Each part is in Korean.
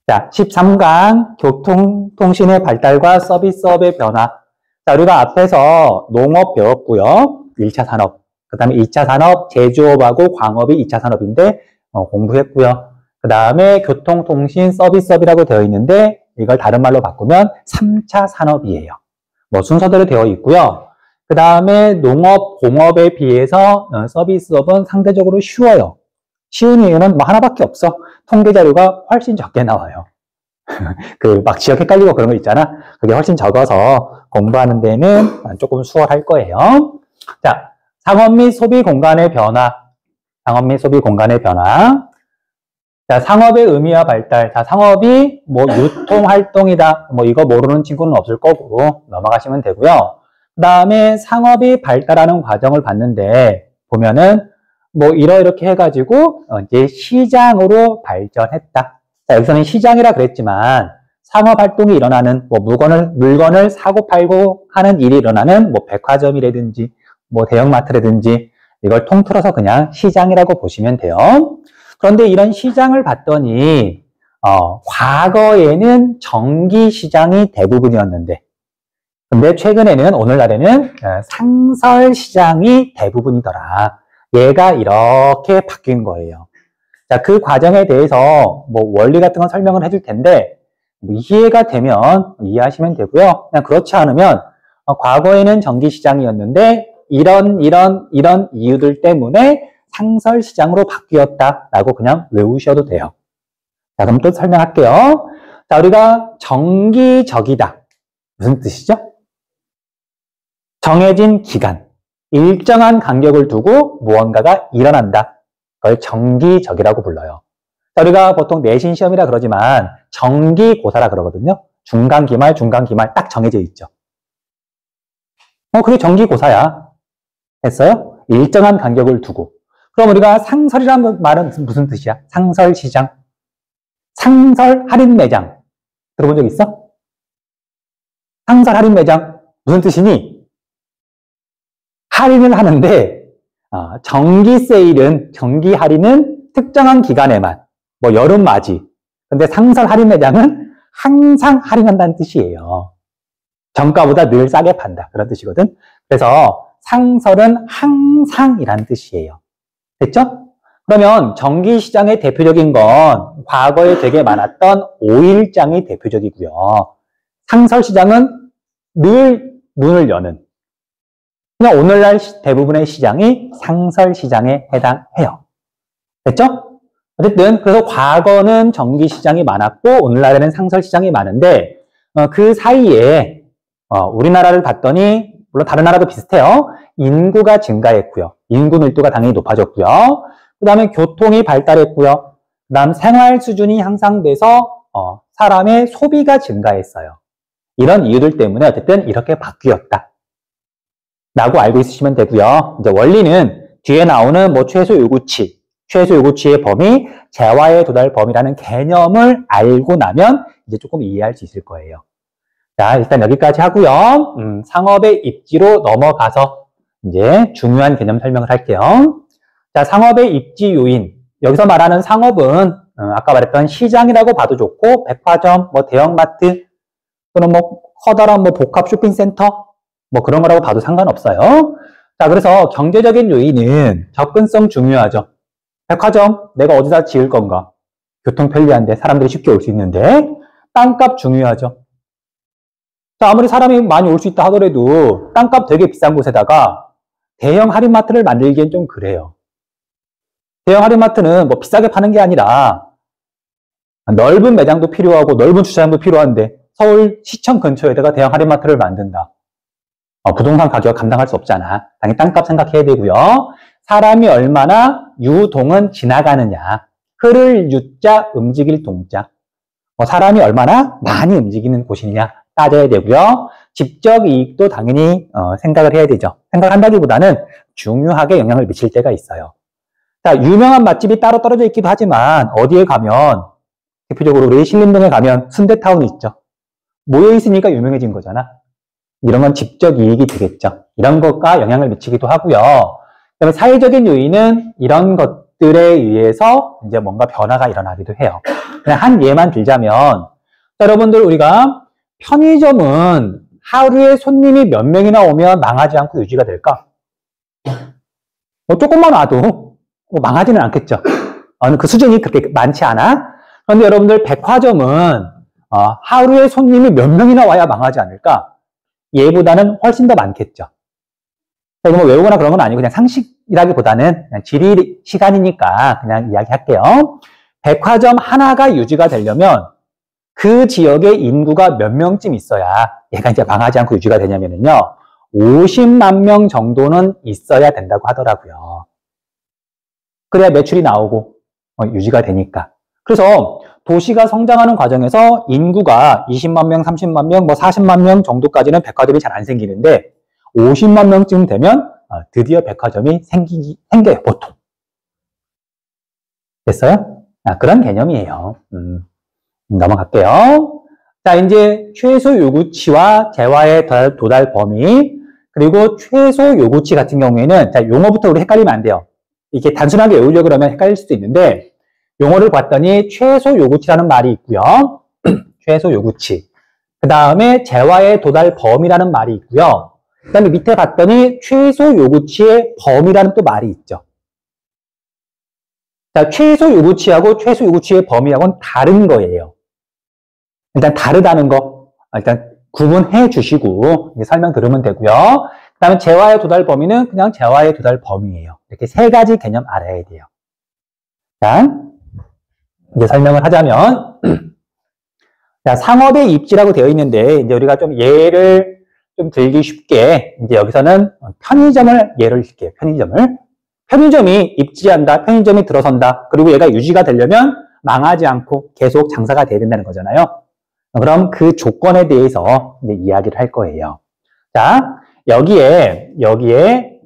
자, 13강 교통통신의 발달과 서비스업의 변화. 자, 우리가 앞에서 농업 배웠고요. 1차 산업. 그 다음에 2차 산업, 제조업하고 광업이 2차 산업인데 공부했고요. 그 다음에 교통통신 서비스업이라고 되어 있는데 이걸 다른 말로 바꾸면 3차 산업이에요. 뭐 순서대로 되어 있고요. 그 다음에 농업, 공업에 비해서 서비스업은 상대적으로 쉬워요. 쉬운 이유는 뭐 하나밖에 없어. 통계 자료가 훨씬 적게 나와요. 막 지역 헷갈리고 그런 거 있잖아. 그게 훨씬 적어서 공부하는 데는 조금 수월할 거예요. 자, 상업 및 소비 공간의 변화. 상업 및 소비 공간의 변화. 자, 상업의 의미와 발달. 자, 상업이 뭐 유통 활동이다. 뭐 이거 모르는 친구는 없을 거고 넘어가시면 되고요. 그 다음에 상업이 발달하는 과정을 봤는데 보면은 뭐 이렇게 해가지고 이제 시장으로 발전했다. 자, 여기서는 시장이라 그랬지만 상업 활동이 일어나는 뭐 물건을 사고 팔고 하는 일이 일어나는 뭐 백화점이라든지 뭐 대형마트라든지 이걸 통틀어서 그냥 시장이라고 보시면 돼요. 그런데 이런 시장을 봤더니 과거에는 정기 시장이 대부분이었는데 근데 최근에는 오늘날에는 상설 시장이 대부분이더라. 얘가 이렇게 바뀐 거예요. 자, 그 과정에 대해서 뭐 원리 같은 건 설명을 해줄 텐데 뭐 이해가 되면 이해하시면 되고요. 그냥 그렇지 않으면 과거에는 정기 시장이었는데 이런 이유들 때문에 상설 시장으로 바뀌었다라고 그냥 외우셔도 돼요. 자, 그럼 또 설명할게요. 자, 우리가 정기적이다. 무슨 뜻이죠? 정해진 기간, 일정한 간격을 두고 무언가가 일어난다. 그걸 정기적이라고 불러요. 자, 우리가 보통 내신 시험이라 그러지만 정기고사라 그러거든요. 중간기말 딱 정해져 있죠. 그게 정기고사야. 됐어요? 일정한 간격을 두고. 그럼 우리가 상설이라는 말은 무슨 뜻이야? 상설시장. 상설 할인 매장. 들어본 적 있어? 상설 할인 매장. 무슨 뜻이니? 할인을 하는데 정기 세일은, 정기 할인은 특정한 기간에만, 뭐 여름 맞이. 근데 상설 할인 매장은 항상 할인한다는 뜻이에요. 정가보다 늘 싸게 판다. 그런 뜻이거든. 그래서 상설은 항상이라는 뜻이에요. 됐죠? 그러면 정기 시장의 대표적인 건 과거에 되게 많았던 5일장이 대표적이고요. 상설 시장은 늘 문을 여는, 그냥 오늘날 대부분의 시장이 상설 시장에 해당해요. 됐죠? 어쨌든 그래서 과거는 정기 시장이 많았고 오늘날에는 상설 시장이 많은데 그 사이에 우리나라를 봤더니 물론 다른 나라도 비슷해요. 인구가 증가했고요. 인구 밀도가 당연히 높아졌고요. 그 다음에 교통이 발달했고요. 그 다음 생활 수준이 향상돼서 사람의 소비가 증가했어요. 이런 이유들 때문에 어쨌든 이렇게 바뀌었다 라고 알고 있으시면 되고요. 이제 원리는 뒤에 나오는 뭐 최소 요구치의 범위, 재화에 도달 범위라는 개념을 알고 나면 이제 조금 이해할 수 있을 거예요. 자, 일단 여기까지 하고요. 상업의 입지로 넘어가서 이제 중요한 개념 설명을 할게요. 자, 상업의 입지 요인. 여기서 말하는 상업은 아까 말했던 시장이라고 봐도 좋고 백화점, 뭐 대형마트 또는 뭐 커다란 뭐 복합 쇼핑센터 뭐 그런 거라고 봐도 상관없어요. 자, 그래서 경제적인 요인은 접근성 중요하죠. 백화점 내가 어디다 지을 건가? 교통 편리한데 사람들이 쉽게 올 수 있는데 땅값 중요하죠. 자, 아무리 사람이 많이 올 수 있다 하더라도 땅값 되게 비싼 곳에다가 대형 할인마트를 만들기엔 좀 그래요. 대형 할인마트는 뭐 비싸게 파는 게 아니라 넓은 매장도 필요하고 넓은 주차장도 필요한데 서울 시청 근처에다가 대형 할인마트를 만든다. 부동산 가격 감당할 수 없잖아. 당연히 땅값 생각해야 되고요. 사람이 얼마나 유동은 지나가느냐. 흐를 유자, 움직일 동자. 사람이 얼마나 많이 움직이는 곳이냐 따져야 되고요. 집적 이익도 당연히 생각을 해야 되죠. 생각한다기보다는 중요하게 영향을 미칠 때가 있어요. 자, 유명한 맛집이 따로 떨어져 있기도 하지만 어디에 가면 대표적으로 우리 신림동에 가면 순대타운이 있죠. 모여 있으니까 유명해진 거잖아. 이런 건 집적 이익이 되겠죠. 이런 것과 영향을 미치기도 하고요. 그다음에 사회적인 요인은 이런 것, 것들에 의해서 이제 뭔가 변화가 일어나기도 해요. 그냥 한 예만 들자면, 자, 여러분들 우리가 편의점은 하루에 손님이 몇 명이나 오면 망하지 않고 유지가 될까? 뭐 조금만 와도 뭐 망하지는 않겠죠. 그 수준이 그렇게 많지 않아. 그런데 여러분들 백화점은 하루에 손님이 몇 명이나 와야 망하지 않을까? 얘보다는 훨씬 더 많겠죠. 이거 뭐 외우거나 그런 건 아니고 그냥 상식이라기보다는 그냥 지리 시간이니까 그냥 이야기할게요. 백화점 하나가 유지가 되려면 그 지역의 인구가 몇 명쯤 있어야 얘가 이제 망하지 않고 유지가 되냐면요. 50만 명 정도는 있어야 된다고 하더라고요. 그래야 매출이 나오고 유지가 되니까. 그래서 도시가 성장하는 과정에서 인구가 20만 명, 30만 명, 뭐 40만 명 정도까지는 백화점이 잘 안 생기는데 50만 명쯤 되면 드디어 백화점이 생겨요, 보통. 됐어요? 그런 개념이에요. 넘어갈게요. 자, 이제 최소 요구치와 재화의 도달 범위, 그리고 최소 요구치 같은 경우에는, 자, 용어부터 우리 헷갈리면 안 돼요. 이게 단순하게 외우려고 그러면 헷갈릴 수도 있는데, 용어를 봤더니 최소 요구치라는 말이 있고요. 최소 요구치. 그 다음에 재화의 도달 범위라는 말이 있고요. 그 다음에 밑에 봤더니 최소 요구치의 범위라는 또 말이 있죠. 자, 최소 요구치하고 최소 요구치의 범위하고는 다른 거예요. 일단 다르다는 거 일단 구분해 주시고 설명 들으면 되고요. 그 다음에 재화의 도달 범위는 그냥 재화의 도달 범위예요. 이렇게 세 가지 개념 알아야 돼요. 자, 이제 설명을 하자면 자, 상업의 입지라고 되어 있는데 이제 우리가 좀 예를 좀 들기 쉽게 이제 여기서는 편의점을 예를 들게요. 편의점이 입지한다, 편의점이 들어선다. 그리고 얘가 유지가 되려면 망하지 않고 계속 장사가 돼야 된다는 거잖아요. 그럼 그 조건에 대해서 이제 이야기를 할 거예요. 자, 여기에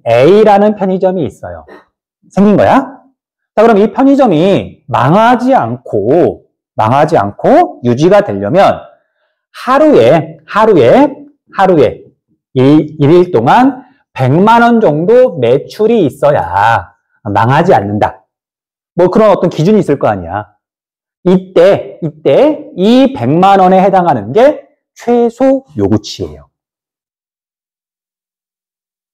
A라는 편의점이 있어요. 생긴 거야? 자, 그럼 이 편의점이 망하지 않고 유지가 되려면 하루에 일일 동안 100만 원 정도 매출이 있어야 망하지 않는다. 뭐 그런 어떤 기준이 있을 거 아니야. 이때 이 100만 원에 해당하는 게 최소 요구치예요.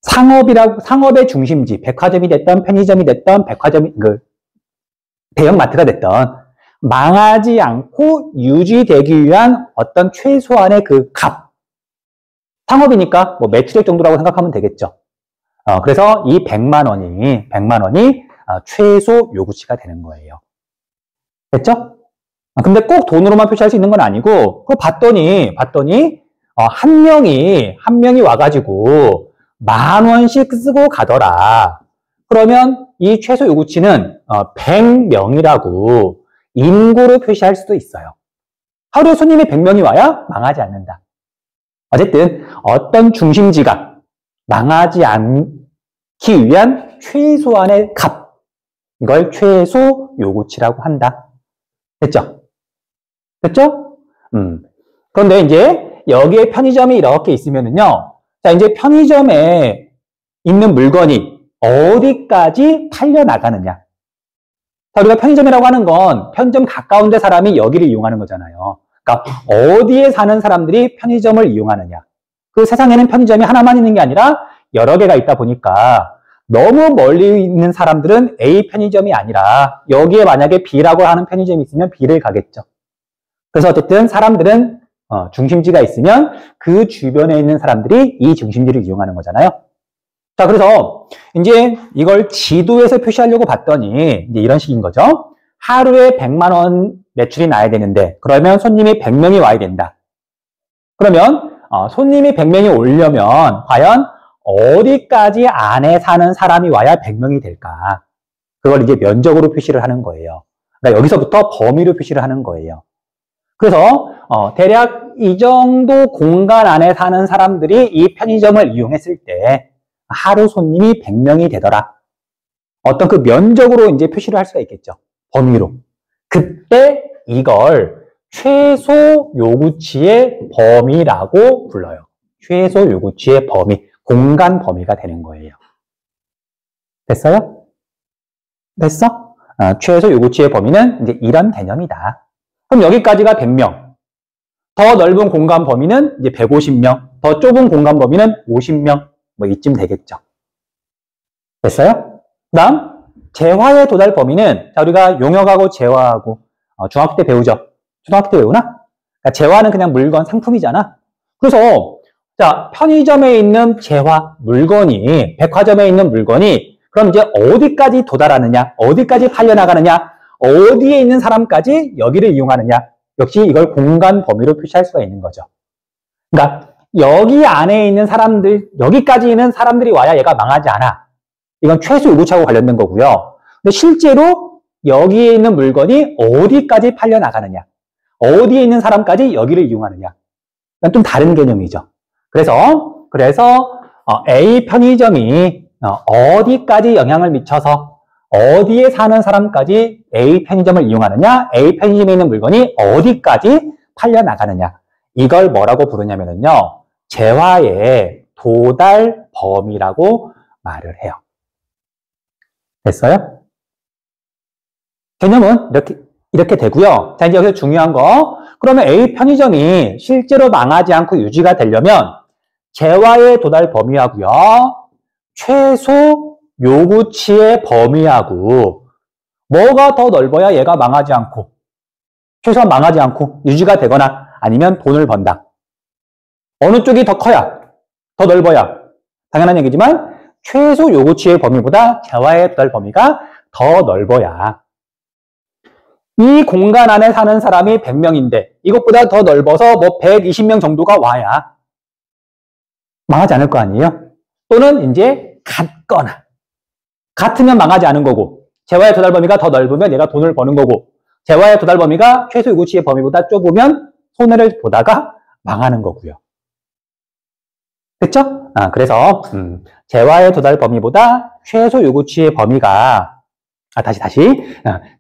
상업의 중심지, 백화점이 됐던 편의점이 됐던 대형마트가 됐던 망하지 않고 유지되기 위한 어떤 최소한의 그 값. 상업이니까 뭐 매출액 정도라고 생각하면 되겠죠. 그래서 이 100만 원이 최소 요구치가 되는 거예요. 됐죠? 근데 꼭 돈으로만 표시할 수 있는 건 아니고, 그거 봤더니, 한 명이 와가지고, 10,000원씩 쓰고 가더라. 그러면 이 최소 요구치는, 100명이라고 인구로 표시할 수도 있어요. 하루에 손님이 100명이 와야 망하지 않는다. 어쨌든, 어떤 중심지가 망하지 않기 위한 최소한의 값. 이걸 최소 요구치라고 한다. 됐죠? 그런데 이제 여기에 편의점이 이렇게 있으면은요. 자, 이제 편의점에 있는 물건이 어디까지 팔려 나가느냐. 자, 우리가 편의점이라고 하는 건 편의점 가까운 데 사람이 여기를 이용하는 거잖아요. 그러니까 어디에 사는 사람들이 편의점을 이용하느냐. 그 세상에는 편의점이 하나만 있는 게 아니라 여러 개가 있다 보니까 너무 멀리 있는 사람들은 A 편의점이 아니라 여기에 만약에 B라고 하는 편의점이 있으면 B를 가겠죠. 그래서 어쨌든 사람들은 중심지가 있으면 그 주변에 있는 사람들이 이 중심지를 이용하는 거잖아요. 자, 그래서 이제 이걸 지도에서 표시하려고 봤더니 이제 이런 식인 거죠. 하루에 100만 원 매출이 나야 되는데 그러면 손님이 100명이 와야 된다. 그러면 손님이 100명이 오려면 과연 어디까지 안에 사는 사람이 와야 100명이 될까? 그걸 이제 면적으로 표시를 하는 거예요. 그러니까 여기서부터 범위로 표시를 하는 거예요. 그래서 대략 이 정도 공간 안에 사는 사람들이 이 편의점을 이용했을 때 하루 손님이 100명이 되더라. 어떤 그 면적으로 이제 표시를 할 수가 있겠죠. 범위로. 그때 이걸 최소 요구치의 범위라고 불러요. 최소 요구치의 범위, 공간 범위가 되는 거예요. 됐어요? 됐어? 최소 요구치의 범위는 이제 이런 개념이다. 그럼 여기까지가 100명. 더 넓은 공간 범위는 이제 150명. 더 좁은 공간 범위는 50명. 뭐 이쯤 되겠죠. 됐어요? 그 다음, 재화에 도달 범위는, 자, 우리가 용역하고 재화하고, 중학교 때 배우죠? 초등학교 때 배우나? 그러니까 재화는 그냥 물건, 상품이잖아. 그래서, 자, 편의점에 있는 재화, 물건이, 백화점에 있는 물건이, 그럼 이제 어디까지 도달하느냐, 어디까지 팔려나가느냐, 어디에 있는 사람까지 여기를 이용하느냐, 역시 이걸 공간 범위로 표시할 수가 있는 거죠. 그러니까, 여기 안에 있는 사람들, 여기까지 있는 사람들이 와야 얘가 망하지 않아. 이건 최소 요구치하고 관련된 거고요. 근데 실제로 여기에 있는 물건이 어디까지 팔려나가느냐, 어디에 있는 사람까지 여기를 이용하느냐, 이건 좀 다른 개념이죠. 그래서 A 편의점이 어디까지 영향을 미쳐서 어디에 사는 사람까지 A 편의점을 이용하느냐, A 편의점에 있는 물건이 어디까지 팔려나가느냐, 이걸 뭐라고 부르냐면요, 재화의 도달 범위라고 말을 해요. 됐어요? 개념은 이렇게 되고요. 자, 이제 여기서 중요한 거. 그러면 A 편의점이 실제로 망하지 않고 유지가 되려면 재화의 도달 범위하고요, 최소 요구치의 범위하고 뭐가 더 넓어야 얘가 망하지 않고, 최소한 망하지 않고 유지가 되거나 아니면 돈을 번다. 어느 쪽이 더 커야, 더 넓어야? 당연한 얘기지만 최소 요구치의 범위보다 재화의 도달 범위가 더 넓어야. 이 공간 안에 사는 사람이 100명인데 이것보다 더 넓어서 뭐 120명 정도가 와야 망하지 않을 거 아니에요? 또는 이제 같거나, 같으면 망하지 않은 거고, 재화의 도달 범위가 더 넓으면 얘가 돈을 버는 거고, 재화의 도달 범위가 최소 요구치의 범위보다 좁으면 손해를 보다가 망하는 거고요. 됐죠? 그래서 재화의 도달 범위보다 최소 요구치의 범위가,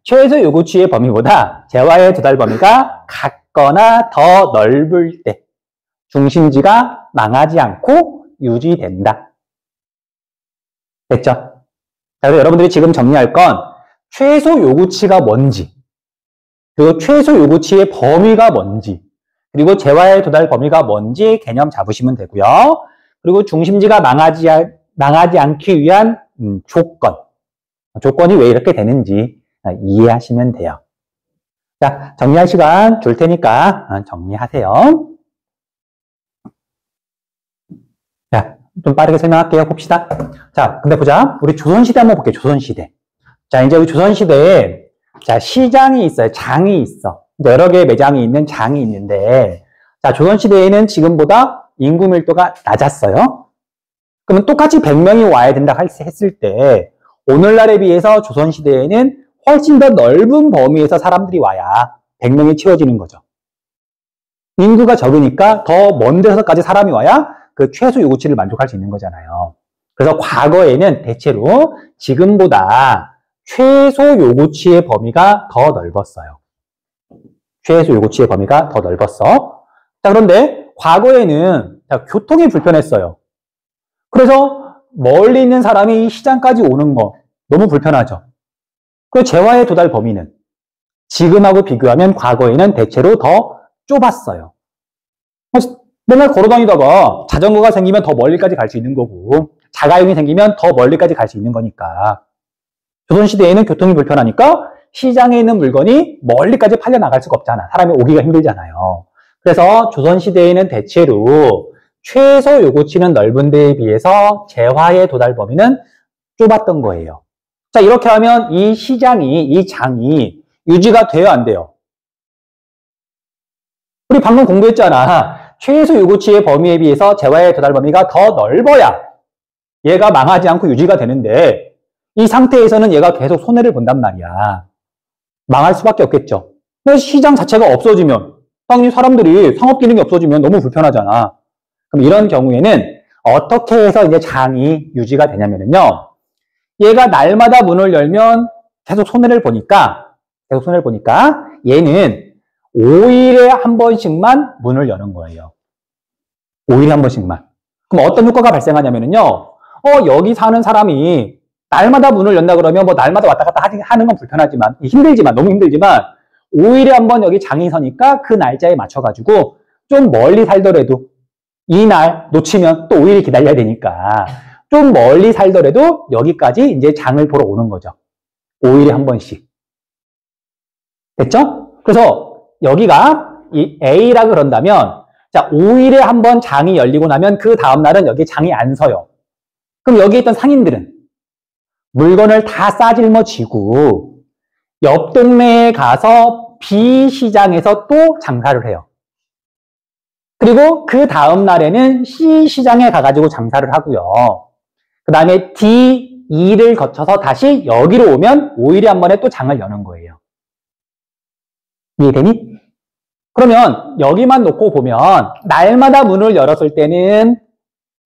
최소 요구치의 범위보다 재화의 도달 범위가 같거나 더 넓을 때 중심지가 망하지 않고 유지된다. 됐죠? 자, 그래서 여러분들이 지금 정리할 건 최소 요구치가 뭔지, 그리고 최소 요구치의 범위가 뭔지, 그리고 재화의 도달 범위가 뭔지 개념 잡으시면 되고요. 그리고 중심지가 망하지 않기 위한 조건이 왜 이렇게 되는지 이해하시면 돼요. 자, 정리할 시간 줄 테니까 정리하세요. 자, 좀 빠르게 설명할게요. 봅시다. 자, 근데 보자. 우리 조선시대 한번 볼게요. 조선시대. 자, 이제 우리 조선시대에, 자, 시장이 있어요. 장이 있어. 여러 개의 매장이 있는 장이 있는데, 자, 조선시대에는 지금보다 인구 밀도가 낮았어요. 그러면 똑같이 100명이 와야 된다 했을 때, 오늘날에 비해서 조선시대에는 훨씬 더 넓은 범위에서 사람들이 와야 100명이 채워지는 거죠. 인구가 적으니까 더 먼 데서까지 사람이 와야 그 최소 요구치를 만족할 수 있는 거잖아요. 그래서 과거에는 대체로 지금보다 최소 요구치의 범위가 더 넓었어요. 최소 요구치의 범위가 더 넓었어. 자, 그런데 과거에는 교통이 불편했어요. 그래서 멀리 있는 사람이 시장까지 오는 거 너무 불편하죠. 그 재화의 도달 범위는 지금하고 비교하면 과거에는 대체로 더 좁았어요. 맨날 걸어다니다가 자전거가 생기면 더 멀리까지 갈 수 있는 거고, 자가용이 생기면 더 멀리까지 갈 수 있는 거니까. 조선시대에는 교통이 불편하니까 시장에 있는 물건이 멀리까지 팔려나갈 수가 없잖아. 사람이 오기가 힘들잖아요. 그래서 조선시대에는 대체로 최소 요구치는 넓은 데에 비해서 재화의 도달 범위는 좁았던 거예요. 자, 이렇게 하면 이 시장이, 이 장이 유지가 돼야 안 돼요? 우리 방금 공부했잖아. 최소 요구치의 범위에 비해서 재화의 도달 범위가 더 넓어야 얘가 망하지 않고 유지가 되는데, 이 상태에서는 얘가 계속 손해를 본단 말이야. 망할 수밖에 없겠죠. 그래서 시장 자체가 없어지면, 당연히 사람들이 상업 기능이 없어지면 너무 불편하잖아. 그럼 이런 경우에는 어떻게 해서 이제 장이 유지가 되냐면요, 얘가 날마다 문을 열면 계속 손해를 보니까 얘는 5일에 한 번씩만 문을 여는 거예요. 5일에 한 번씩만. 그럼 어떤 효과가 발생하냐면요, 여기 사는 사람이 날마다 문을 연다 그러면 뭐 날마다 왔다 갔다 하는 건 불편하지만, 너무 힘들지만, 5일에 한번 여기 장이 서니까 그 날짜에 맞춰가지고 좀 멀리 살더라도 이 날 놓치면 또 5일 기다려야 되니까 좀 멀리 살더라도 여기까지 이제 장을 보러 오는 거죠. 5일에 한 번씩. 됐죠? 그래서 여기가 이 A라 그런다면, 자, 5일에 한 번 장이 열리고 나면 그 다음날은 여기 장이 안 서요. 그럼 여기 있던 상인들은 물건을 다 싸질머지고 옆 동네에 가서 B 시장에서 또 장사를 해요. 그리고 그 다음 날에는 C 시장에 가가지고 장사를 하고요. 그 다음에 D, E를 거쳐서 다시 여기로 오면 5일에 한 번에 또 장을 여는 거예요. 이해되니? 그러면 여기만 놓고 보면 날마다 문을 열었을 때는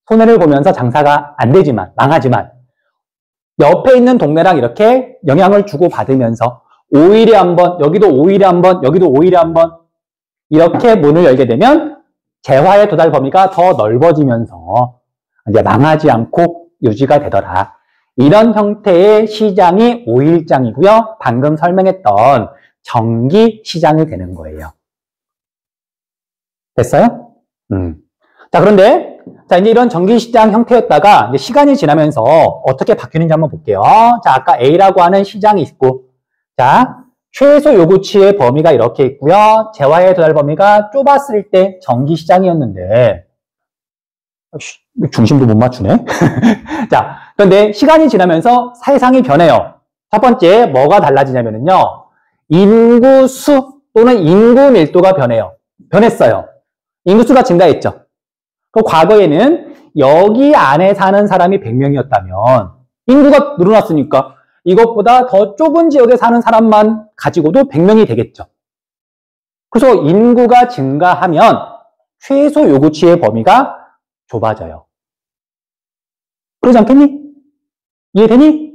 손해를 보면서 장사가 안 되지만, 망하지만 옆에 있는 동네랑 이렇게 영향을 주고 받으면서 5일에 한 번, 여기도 5일에 한 번, 여기도 5일에 한 번 이렇게 문을 열게 되면 재화의 도달 범위가 더 넓어지면서 이제 망하지 않고 유지가 되더라. 이런 형태의 시장이 5일장이고요. 방금 설명했던 정기 시장이 되는 거예요. 됐어요? 자, 그런데 자, 이제 이런 정기 시장 형태였다가 이제 시간이 지나면서 어떻게 바뀌는지 한번 볼게요. 자, 아까 A라고 하는 시장이 있고, 자, 최소 요구치의 범위가 이렇게 있고요. 재화의 도달 범위가 좁았을 때 정기 시장이었는데, 중심도 못 맞추네. 자, 그런데 시간이 지나면서 세상이 변해요. 첫 번째, 뭐가 달라지냐면요. 인구수 또는 인구 밀도가 변했어요. 인구수가 증가했죠. 그 과거에는 여기 안에 사는 사람이 100명이었다면 인구가 늘어났으니까 이것보다 더 좁은 지역에 사는 사람만 가지고도 100명이 되겠죠. 그래서 인구가 증가하면 최소 요구치의 범위가 좁아져요. 그러지 않겠니? 이해되니?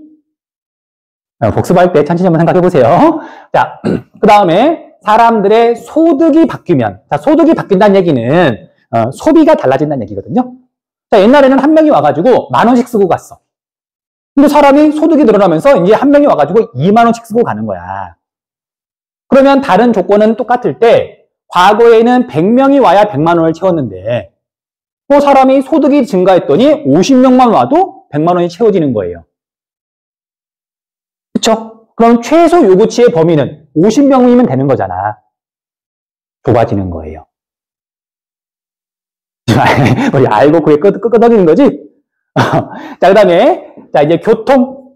복습할 때 천천히 한번 생각해 보세요. 자, 그 다음에 사람들의 소득이 바뀌면, 자, 소득이 바뀐다는 얘기는 소비가 달라진다는 얘기거든요. 자, 옛날에는 한 명이 와가지고 10,000원씩 쓰고 갔어. 근데 사람이 소득이 늘어나면서 이제 한 명이 와가지고 20,000원씩 쓰고 가는 거야. 그러면 다른 조건은 똑같을 때 과거에는 100명이 와야 100만 원을 채웠는데 사람이 소득이 증가했더니 50명만 와도 100만 원이 채워지는 거예요. 그쵸? 그럼 최소 요구치의 범위는 50명이면 되는 거잖아. 좁아지는 거예요. 우리 알고 그게 끄덕이는 거지? 자, 그 다음에, 자, 이제 교통.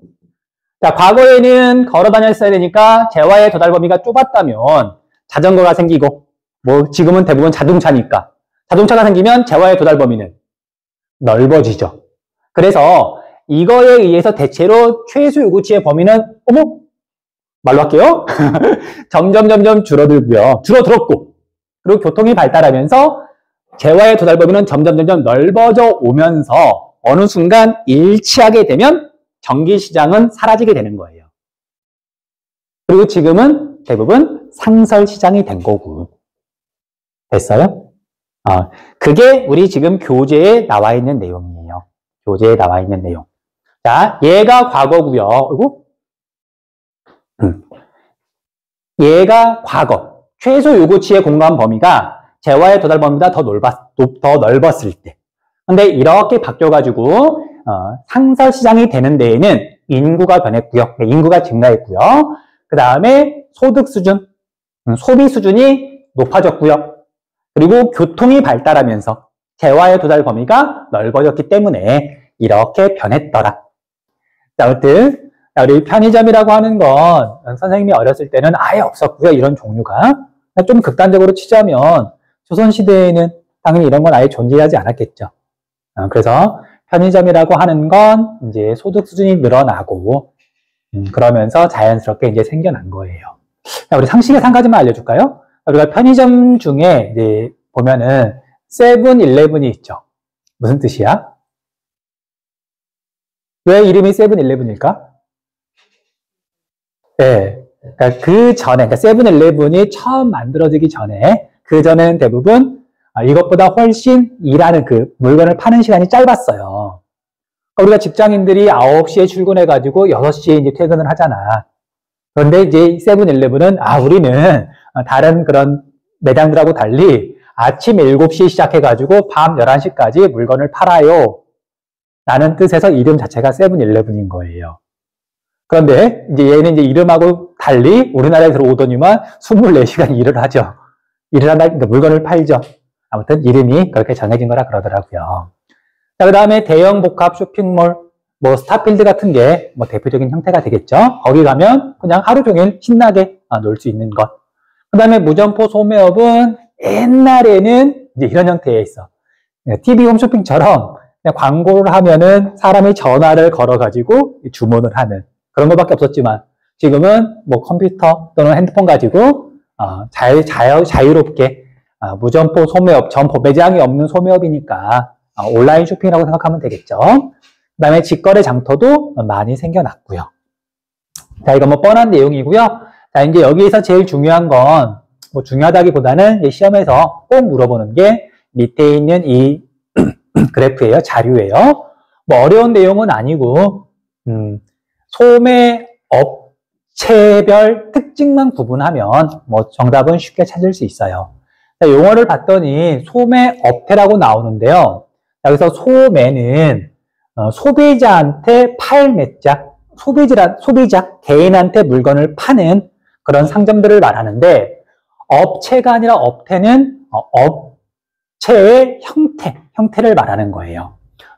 자, 과거에는 걸어 다녔어야 되니까 재화의 도달 범위가 좁았다면 자전거가 생기고, 지금은 대부분 자동차니까. 자동차가 생기면 재화의 도달 범위는 넓어지죠. 그래서 이거에 의해서 대체로 최소 요구치의 범위는, 말로 할게요. 점점 줄어들었고, 그리고 교통이 발달하면서 재화의 도달 범위는 점점 넓어져 오면서 어느 순간 일치하게 되면 정기시장은 사라지게 되는 거예요. 그리고 지금은 대부분 상설시장이 된 거고. 됐어요? 그게 우리 지금 교재에 나와 있는 내용이에요. 교재에 나와 있는 내용. 자, 얘가 과거고요. 그리고 얘가 과거. 최소 요구치의 공간 범위가 재화의 도달 범위보다 더 넓었을 때. 근데 이렇게 바뀌어가지고 상설시장이 되는 데에는 인구가 변했고요. 인구가 증가했고요. 그 다음에 소득 수준, 소비 수준이 높아졌고요. 그리고 교통이 발달하면서 재화의 도달 범위가 넓어졌기 때문에 이렇게 변했더라. 자, 아무튼 우리 편의점이라고 하는 건 선생님이 어렸을 때는 아예 없었고요. 이런 종류가. 좀 극단적으로 치자면 조선시대에는 당연히 이런 건 아예 존재하지 않았겠죠. 그래서 편의점이라고 하는 건 이제 소득 수준이 늘어나고 그러면서 자연스럽게 이제 생겨난 거예요. 자, 우리 상식의 한 가지만 알려줄까요? 우리가 편의점 중에 이제 보면은 세븐일레븐이 있죠. 무슨 뜻이야? 왜 이름이 세븐일레븐일까? 네. 그러니까 그 전에, 그러니까 세븐일레븐이 처음 만들어지기 전에, 그 전에는 대부분 이것보다 훨씬 일하는 그 물건을 파는 시간이 짧았어요. 우리가 직장인들이 9시에 출근해가지고 6시에 이제 퇴근을 하잖아. 그런데 이제 세븐일레븐은, 우리는 다른 그런 매장들하고 달리 아침 7시에 시작해가지고 밤 11시까지 물건을 팔아요. 라는 뜻에서 이름 자체가 세븐일레븐인 거예요. 그런데 이제 얘는 이제 이름하고 달리 우리나라에 들어오더니만 24시간 일을 하죠. 일을 하다, 그러니까 물건을 팔죠. 아무튼 이름이 그렇게 정해진 거라 그러더라고요. 자, 그 다음에 대형 복합 쇼핑몰, 뭐 스타필드 같은 게 뭐 대표적인 형태가 되겠죠. 거기 가면 그냥 하루 종일 신나게 놀 수 있는 것. 그 다음에 무점포 소매업은 옛날에는 이제 이런 형태에 있어. TV 홈쇼핑처럼 그냥 광고를 하면은 사람이 전화를 걸어가지고 주문을 하는 그런 것밖에 없었지만 지금은 뭐 컴퓨터 또는 핸드폰 가지고 자유롭게 무점포 소매업, 점포 매장이 없는 소매업이니까 온라인 쇼핑이라고 생각하면 되겠죠. 그 다음에 직거래 장터도 많이 생겨났고요. 자, 이거 뭐 뻔한 내용이고요. 자, 이제 여기에서 제일 중요한 건 뭐 중요하다기보다는 시험에서 꼭 물어보는 게 밑에 있는 이 그래프예요. 자료예요. 뭐 어려운 내용은 아니고 소매 업체별 특징만 구분하면 뭐 정답은 쉽게 찾을 수 있어요. 자, 용어를 봤더니 소매 업태라고 나오는데요. 여기서 소매는 소비자한테 팔매자, 소비자 개인한테 물건을 파는 그런 상점들을 말하는데 업체가 아니라 업태는 업체의 형태를 말하는 거예요.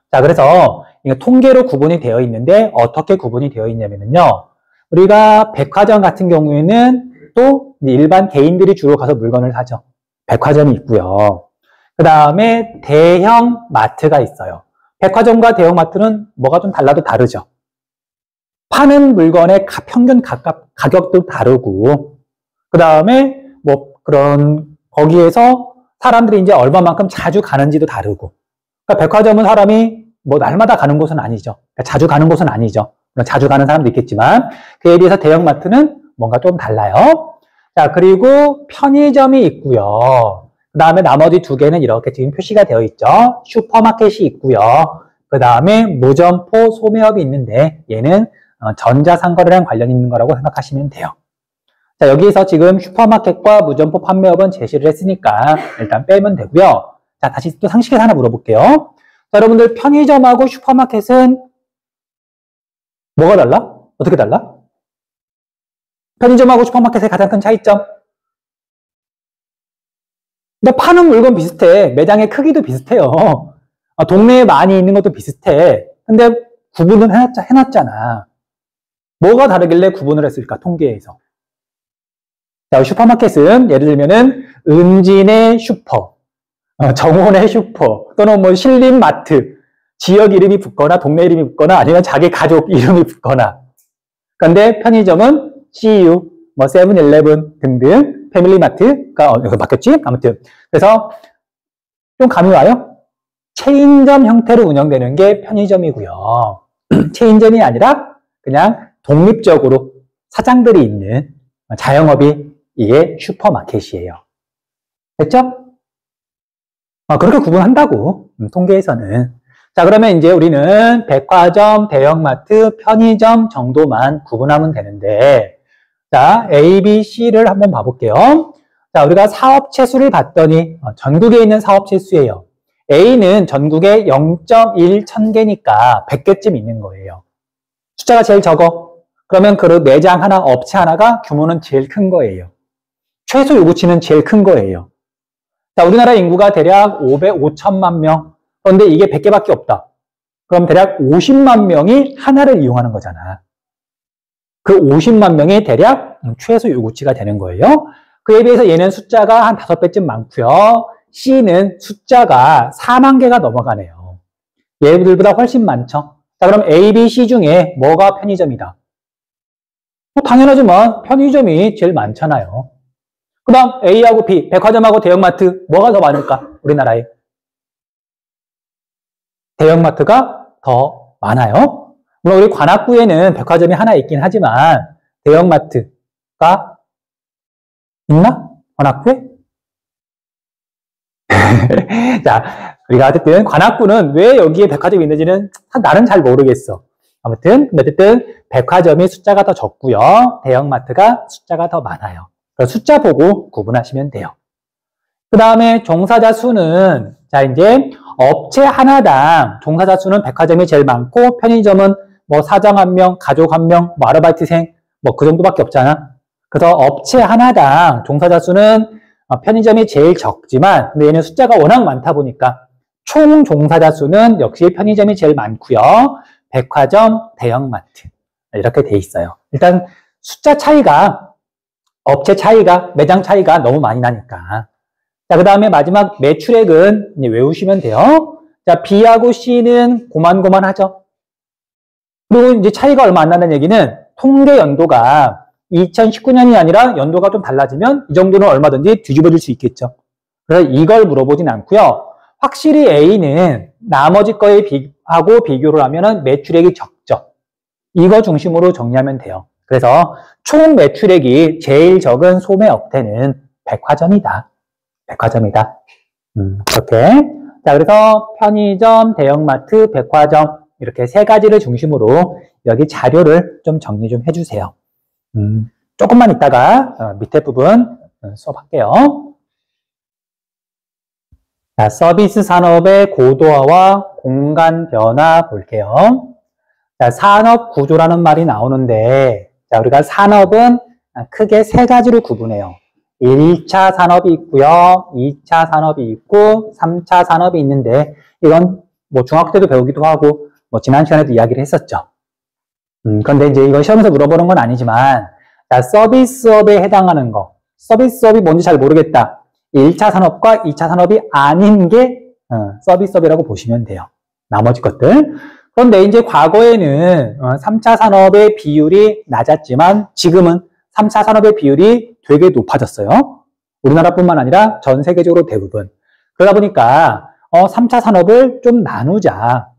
자, 그래서 이거 통계로 구분이 되어 있는데 어떻게 구분이 되어 있냐면요. 우리가 백화점 같은 경우에는 또 일반 개인들이 주로 가서 물건을 사죠. 백화점이 있고요. 그 다음에 대형 마트가 있어요. 백화점과 대형 마트는 뭐가 좀 달라도 다르죠. 파는 물건의 평균 가격도 다르고, 그 다음에 뭐 그런 거기에서 사람들이 이제 얼마만큼 자주 가는지도 다르고. 그러니까 백화점은 사람이 뭐 날마다 가는 곳은 아니죠. 그러니까 자주 가는 곳은 아니죠. 자주 가는 사람도 있겠지만 그에 비해서 대형마트는 뭔가 좀 달라요. 자, 그리고 편의점이 있고요. 그 다음에 나머지 두 개는 이렇게 지금 표시가 되어 있죠. 슈퍼마켓이 있고요. 그 다음에 무점포 소매업이 있는데 얘는 전자상거래랑 관련 있는 거라고 생각하시면 돼요. 자, 여기에서 지금 슈퍼마켓과 무점포 판매업은 제시를 했으니까 일단 빼면 되고요. 자, 다시 또 상식에서 하나 물어볼게요. 자, 여러분들 편의점하고 슈퍼마켓은 뭐가 달라? 어떻게 달라? 편의점하고 슈퍼마켓의 가장 큰 차이점? 근데 파는 물건 비슷해. 매장의 크기도 비슷해요. 동네에 많이 있는 것도 비슷해. 근데 구분을 해놨잖아. 뭐가 다르길래 구분을 했을까? 통계에서. 자, 슈퍼마켓은 예를 들면은 은진의 슈퍼, 정원의 슈퍼, 또는 뭐 신림마트, 지역 이름이 붙거나 동네 이름이 붙거나 아니면 자기 가족 이름이 붙거나. 그런데 편의점은 CU, 뭐 세븐일레븐 등등 패밀리마트가 여기 바뀌었지? 아무튼 그래서 좀 감이 와요? 체인점 형태로 운영되는 게 편의점이고요. 체인점이 아니라 그냥 독립적으로 사장들이 있는 자영업이 이게 슈퍼마켓이에요. 됐죠? 그렇게 구분한다고 통계에서는. 자, 그러면 이제 우리는 백화점, 대형마트, 편의점 정도만 구분하면 되는데 자, A, B, C를 한번 봐볼게요. 자, 우리가 사업체 수를 봤더니 전국에 있는 사업체 수예요. A는 전국에 0.1 1000개니까 100개쯤 있는 거예요. 숫자가 제일 적어. 그러면 그 매장 하나, 업체 하나가 규모는 제일 큰 거예요. 최소 요구치는 제일 큰 거예요. 자, 우리나라 인구가 대략 500만 명. 그런데 이게 100개밖에 없다. 그럼 대략 50만 명이 하나를 이용하는 거잖아. 그 50만 명이 대략 최소 요구치가 되는 거예요. 그에 비해서 얘는 숫자가 한 5배쯤 많고요. C는 숫자가 4만 개가 넘어가네요. 얘들보다 훨씬 많죠. 자, 그럼 A, B, C 중에 뭐가 편의점이다? 당연하지만 편의점이 제일 많잖아요. 그 다음 A하고 B, 백화점하고 대형마트 뭐가 더 많을까? 우리나라에. 대형마트가 더 많아요. 물론 우리 관악구에는 백화점이 하나 있긴 하지만 대형마트가 있나? 관악구에? 자, 우리가 어쨌든 관악구는 왜 여기에 백화점이 있는지는 나는 잘 모르겠어. 아무튼 백화점이 숫자가 더 적고요. 대형마트가 숫자가 더 많아요. 그래서 숫자 보고 구분하시면 돼요. 그 다음에 종사자 수는 자 이제 업체 하나당 종사자 수는 백화점이 제일 많고 편의점은 뭐 사장 1명, 가족 1명, 뭐 아르바이트생 뭐 그 정도밖에 없잖아. 그래서 업체 하나당 종사자 수는 편의점이 제일 적지만 근데 얘는 숫자가 워낙 많다 보니까 총 종사자 수는 역시 편의점이 제일 많고요. 백화점, 대형마트 이렇게 돼 있어요. 일단 숫자 차이가 업체 차이가 매장 차이가 너무 많이 나니까. 자, 그 다음에 마지막 매출액은 이제 외우시면 돼요. 자, B하고 C는 고만고만하죠. 그리고 이제 차이가 얼마 안 난다는 얘기는 통계 연도가 2019년이 아니라 연도가 좀 달라지면 이 정도는 얼마든지 뒤집어질 수 있겠죠. 그래서 이걸 물어보진 않고요. 확실히 A는 나머지 거에 하고 비교를 하면은 매출액이 적죠. 이거 중심으로 정리하면 돼요. 그래서 총 매출액이 제일 적은 소매업체는 백화점이다. 백화점이다. 그렇게. 자, 그래서 편의점, 대형마트, 백화점 이렇게 세 가지를 중심으로 여기 자료를 좀 정리 좀 해주세요. 조금만 있다가 밑에 부분 수업할게요. 자, 서비스 산업의 고도화와 공간 변화 볼게요. 자, 산업 구조라는 말이 나오는데, 자, 우리가 산업은 크게 세 가지로 구분해요. 1차 산업이 있고요, 2차 산업이 있고, 3차 산업이 있는데, 이건 뭐 중학교 때도 배우기도 하고, 뭐 지난 시간에도 이야기를 했었죠. 그런데 이제 이거 시험에서 물어보는 건 아니지만, 자, 서비스업에 해당하는 거, 서비스업이 뭔지 잘 모르겠다. 1차 산업과 2차 산업이 아닌 게 서비스업이라고 보시면 돼요. 나머지 것들. 그런데 이제 과거에는 3차 산업의 비율이 낮았지만 지금은 3차 산업의 비율이 되게 높아졌어요. 우리나라뿐만 아니라 전 세계적으로 대부분. 그러다 보니까 3차 산업을 좀 나누자.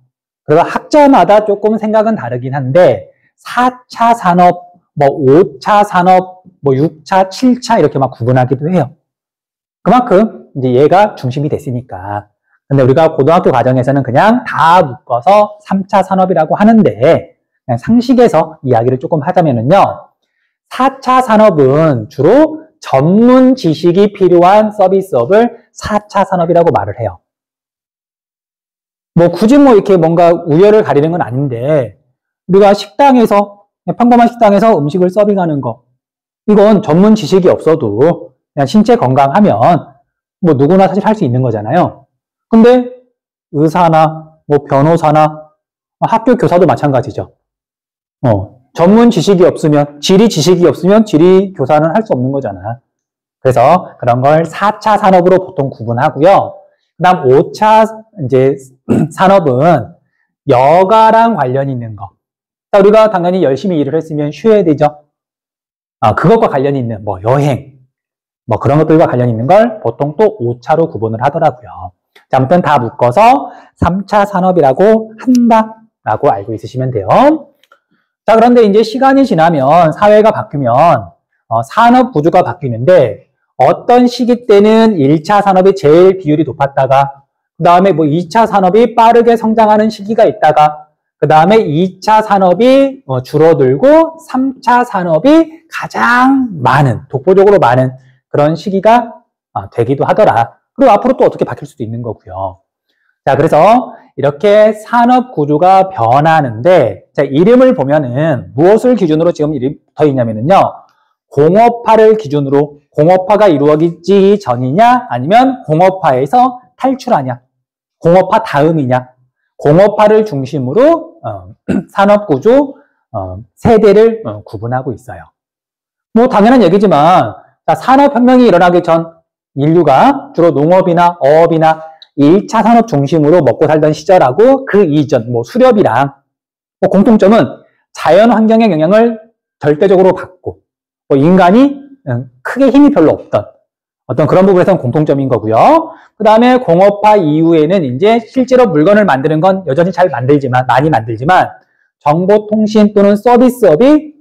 그래서 학자마다 조금 생각은 다르긴 한데 4차 산업, 뭐 5차 산업, 뭐 6차, 7차 이렇게 막 구분하기도 해요. 그만큼 이제 얘가 중심이 됐으니까. 근데 우리가 고등학교 과정에서는 그냥 다 묶어서 3차 산업이라고 하는데 그냥 상식에서 이야기를 조금 하자면은요. 4차 산업은 주로 전문 지식이 필요한 서비스업을 4차 산업이라고 말을 해요. 뭐 굳이 뭐 이렇게 뭔가 우열을 가리는 건 아닌데 우리가 식당에서 평범한 식당에서 음식을 서빙하는 거 이건 전문 지식이 없어도 그냥 신체 건강하면 뭐 누구나 사실 할 수 있는 거잖아요. 근데 의사나 뭐 변호사나 학교 교사도 마찬가지죠. 전문 지식이 없으면 지리 지식이 없으면 지리 교사는 할 수 없는 거잖아. 그래서 그런 걸 4차 산업으로 보통 구분하고요. 그다음 5차 이제 산업은 여가랑 관련이 있는 거. 자, 우리가 당연히 열심히 일을 했으면 쉬어야 되죠. 그것과 관련이 있는 뭐 여행 뭐 그런 것들과 관련 있는 걸 보통 또 5차로 구분을 하더라고요. 자, 아무튼 다 묶어서 3차 산업이라고 한다라고 알고 있으시면 돼요. 자, 그런데 이제 시간이 지나면 사회가 바뀌면 산업 구조가 바뀌는데 어떤 시기 때는 1차 산업이 제일 비율이 높았다가 그 다음에 뭐 2차 산업이 빠르게 성장하는 시기가 있다가 그 다음에 2차 산업이 줄어들고 3차 산업이 가장 많은 독보적으로 많은 그런 시기가 되기도 하더라. 그리고 앞으로 또 어떻게 바뀔 수도 있는 거고요. 자, 그래서 이렇게 산업 구조가 변하는데, 자, 이름을 보면은 무엇을 기준으로 지금 이름이 붙어 있냐면은요, 공업화를 기준으로 공업화가 이루어지기 전이냐, 아니면 공업화에서 탈출하냐, 공업화 다음이냐, 공업화를 중심으로 산업 구조 세대를 구분하고 있어요. 뭐 당연한 얘기지만. 자, 산업혁명이 일어나기 전 인류가 주로 농업이나 어업이나 1차 산업 중심으로 먹고 살던 시절하고 그 이전, 뭐 수렵이랑 뭐 공통점은 자연 환경의 영향을 절대적으로 받고 뭐 인간이 크게 힘이 별로 없던 어떤 그런 부분에서는 공통점인 거고요. 그 다음에 공업화 이후에는 이제 실제로 물건을 만드는 건 여전히 많이 만들지만 정보통신 또는 서비스업이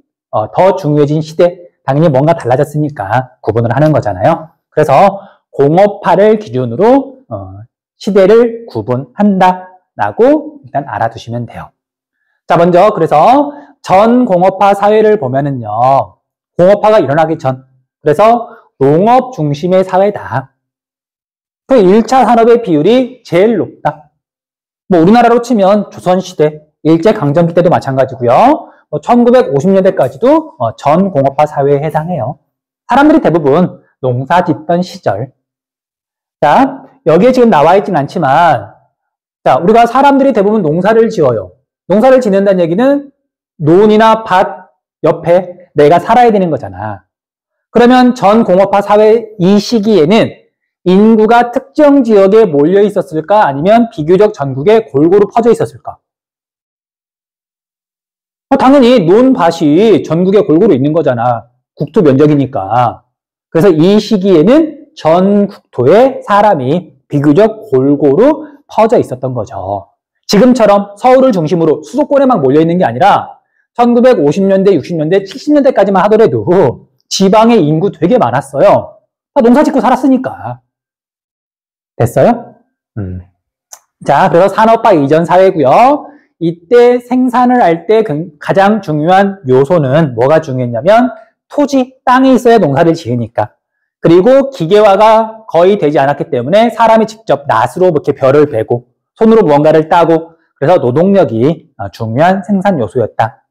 더 중요해진 시대, 당연히 뭔가 달라졌으니까 구분을 하는 거잖아요. 그래서 공업화를 기준으로 시대를 구분한다라고 일단 알아두시면 돼요. 자, 먼저 그래서 전공업화 사회를 보면은요. 공업화가 일어나기 전, 그래서 농업 중심의 사회다. 그 1차 산업의 비율이 제일 높다. 뭐 우리나라로 치면 조선시대, 일제강점기 때도 마찬가지고요. 1950년대까지도 전공업화 사회에 해당해요. 사람들이 대부분 농사 짓던 시절. 자, 여기에 지금 나와 있진 않지만, 자, 우리가 사람들이 대부분 농사를 지어요. 농사를 짓는다는 얘기는 논이나 밭 옆에 내가 살아야 되는 거잖아. 그러면 전공업화 사회 이 시기에는 인구가 특정 지역에 몰려 있었을까? 아니면 비교적 전국에 골고루 퍼져 있었을까? 당연히 논, 밭이 전국에 골고루 있는 거잖아. 국토 면적이니까. 그래서 이 시기에는 전 국토에 사람이 비교적 골고루 퍼져 있었던 거죠. 지금처럼 서울을 중심으로 수도권에 막 몰려 있는 게 아니라 1950년대, 60년대, 70년대까지만 하더라도 지방에 인구 되게 많았어요. 다 농사 짓고 살았으니까. 됐어요? 자, 그래서 산업화 이전 사회고요. 이때 생산을 할 때 가장 중요한 요소는 뭐가 중요했냐면 토지, 땅이 있어야 농사를 지으니까. 그리고 기계화가 거의 되지 않았기 때문에 사람이 직접 낫으로 이렇게 벼를 베고 손으로 무언가를 따고, 그래서 노동력이 중요한 생산 요소였다.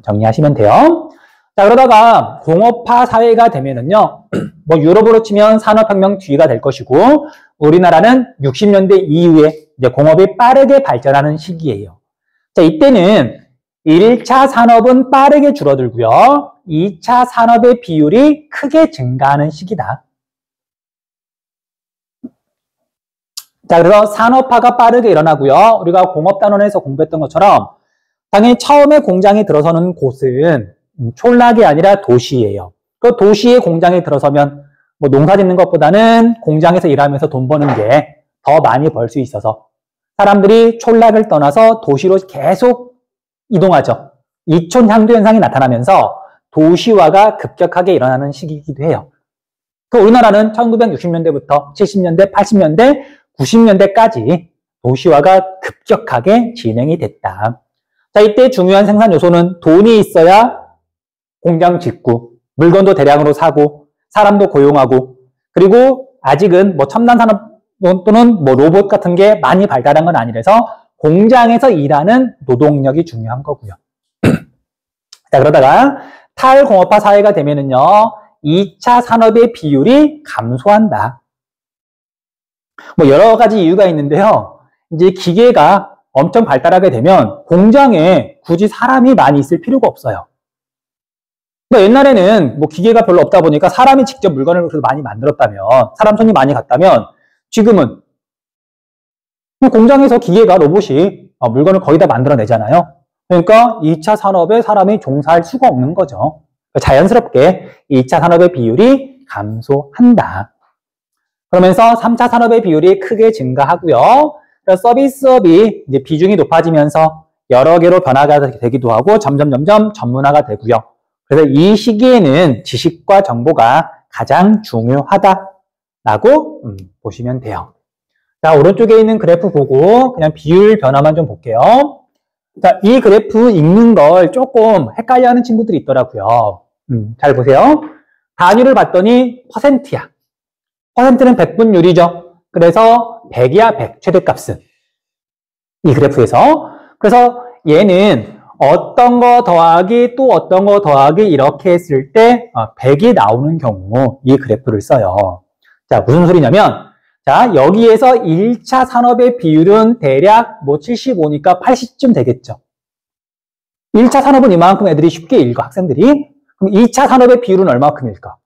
정리하시면 돼요. 자, 그러다가 공업화 사회가 되면은요, 뭐 유럽으로 치면 산업혁명 뒤가 될 것이고, 우리나라는 60년대 이후에 이제 공업이 빠르게 발전하는 시기예요. 자, 이때는 1차 산업은 빠르게 줄어들고요. 2차 산업의 비율이 크게 증가하는 시기다. 자, 그래서 산업화가 빠르게 일어나고요. 우리가 공업단원에서 공부했던 것처럼 당연히 처음에 공장이 들어서는 곳은 촌락이 아니라 도시예요. 그 도시의 공장에 들어서면 뭐 농사 짓는 것보다는 공장에서 일하면서 돈 버는 게 더 많이 벌 수 있어서 사람들이 촌락을 떠나서 도시로 계속 이동하죠. 이촌 향도 현상이 나타나면서 도시화가 급격하게 일어나는 시기이기도 해요. 그 우리나라는 1960년대부터 70년대, 80년대, 90년대까지 도시화가 급격하게 진행이 됐다. 자, 이때 중요한 생산 요소는 돈이 있어야 공장 짓고, 물건도 대량으로 사고, 사람도 고용하고, 그리고 아직은 뭐 첨단 산업 또는 뭐 로봇 같은 게 많이 발달한 건 아니라서 공장에서 일하는 노동력이 중요한 거고요. 자, 그러다가 탈공업화 사회가 되면은요, 2차 산업의 비율이 감소한다. 뭐 여러 가지 이유가 있는데요. 이제 기계가 엄청 발달하게 되면 공장에 굳이 사람이 많이 있을 필요가 없어요. 그러니까 옛날에는 뭐 기계가 별로 없다 보니까 사람이 직접 물건을 그래도 많이 만들었다면, 사람 손이 많이 갔다면, 지금은 공장에서 기계가, 로봇이 물건을 거의 다 만들어내잖아요. 그러니까 2차 산업에 사람이 종사할 수가 없는 거죠. 자연스럽게 2차 산업의 비율이 감소한다. 그러면서 3차 산업의 비율이 크게 증가하고요. 서비스업이 이제 비중이 높아지면서 여러 개로 변화가 되기도 하고 점점 전문화가 되고요. 그래서 이 시기에는 지식과 정보가 가장 중요하다라고 보시면 돼요. 자, 오른쪽에 있는 그래프 보고 그냥 비율 변화만 좀 볼게요. 자, 이 그래프 읽는 걸 조금 헷갈려하는 친구들이 있더라고요. 잘 보세요. 단위를 봤더니 퍼센트야. 퍼센트는 백분율이죠. 그래서 100이야, 100 최대값은. 이 그래프에서. 그래서 얘는 어떤 거 더하기 또 어떤 거 더하기 이렇게 했을 때 100이 나오는 경우 이 그래프를 써요. 자, 무슨 소리냐면, 자, 여기에서 1차 산업의 비율은 대략 뭐 75니까 80쯤 되겠죠. 1차 산업은 이만큼 애들이 쉽게 읽어, 학생들이. 그럼 2차 산업의 비율은 얼마큼일까?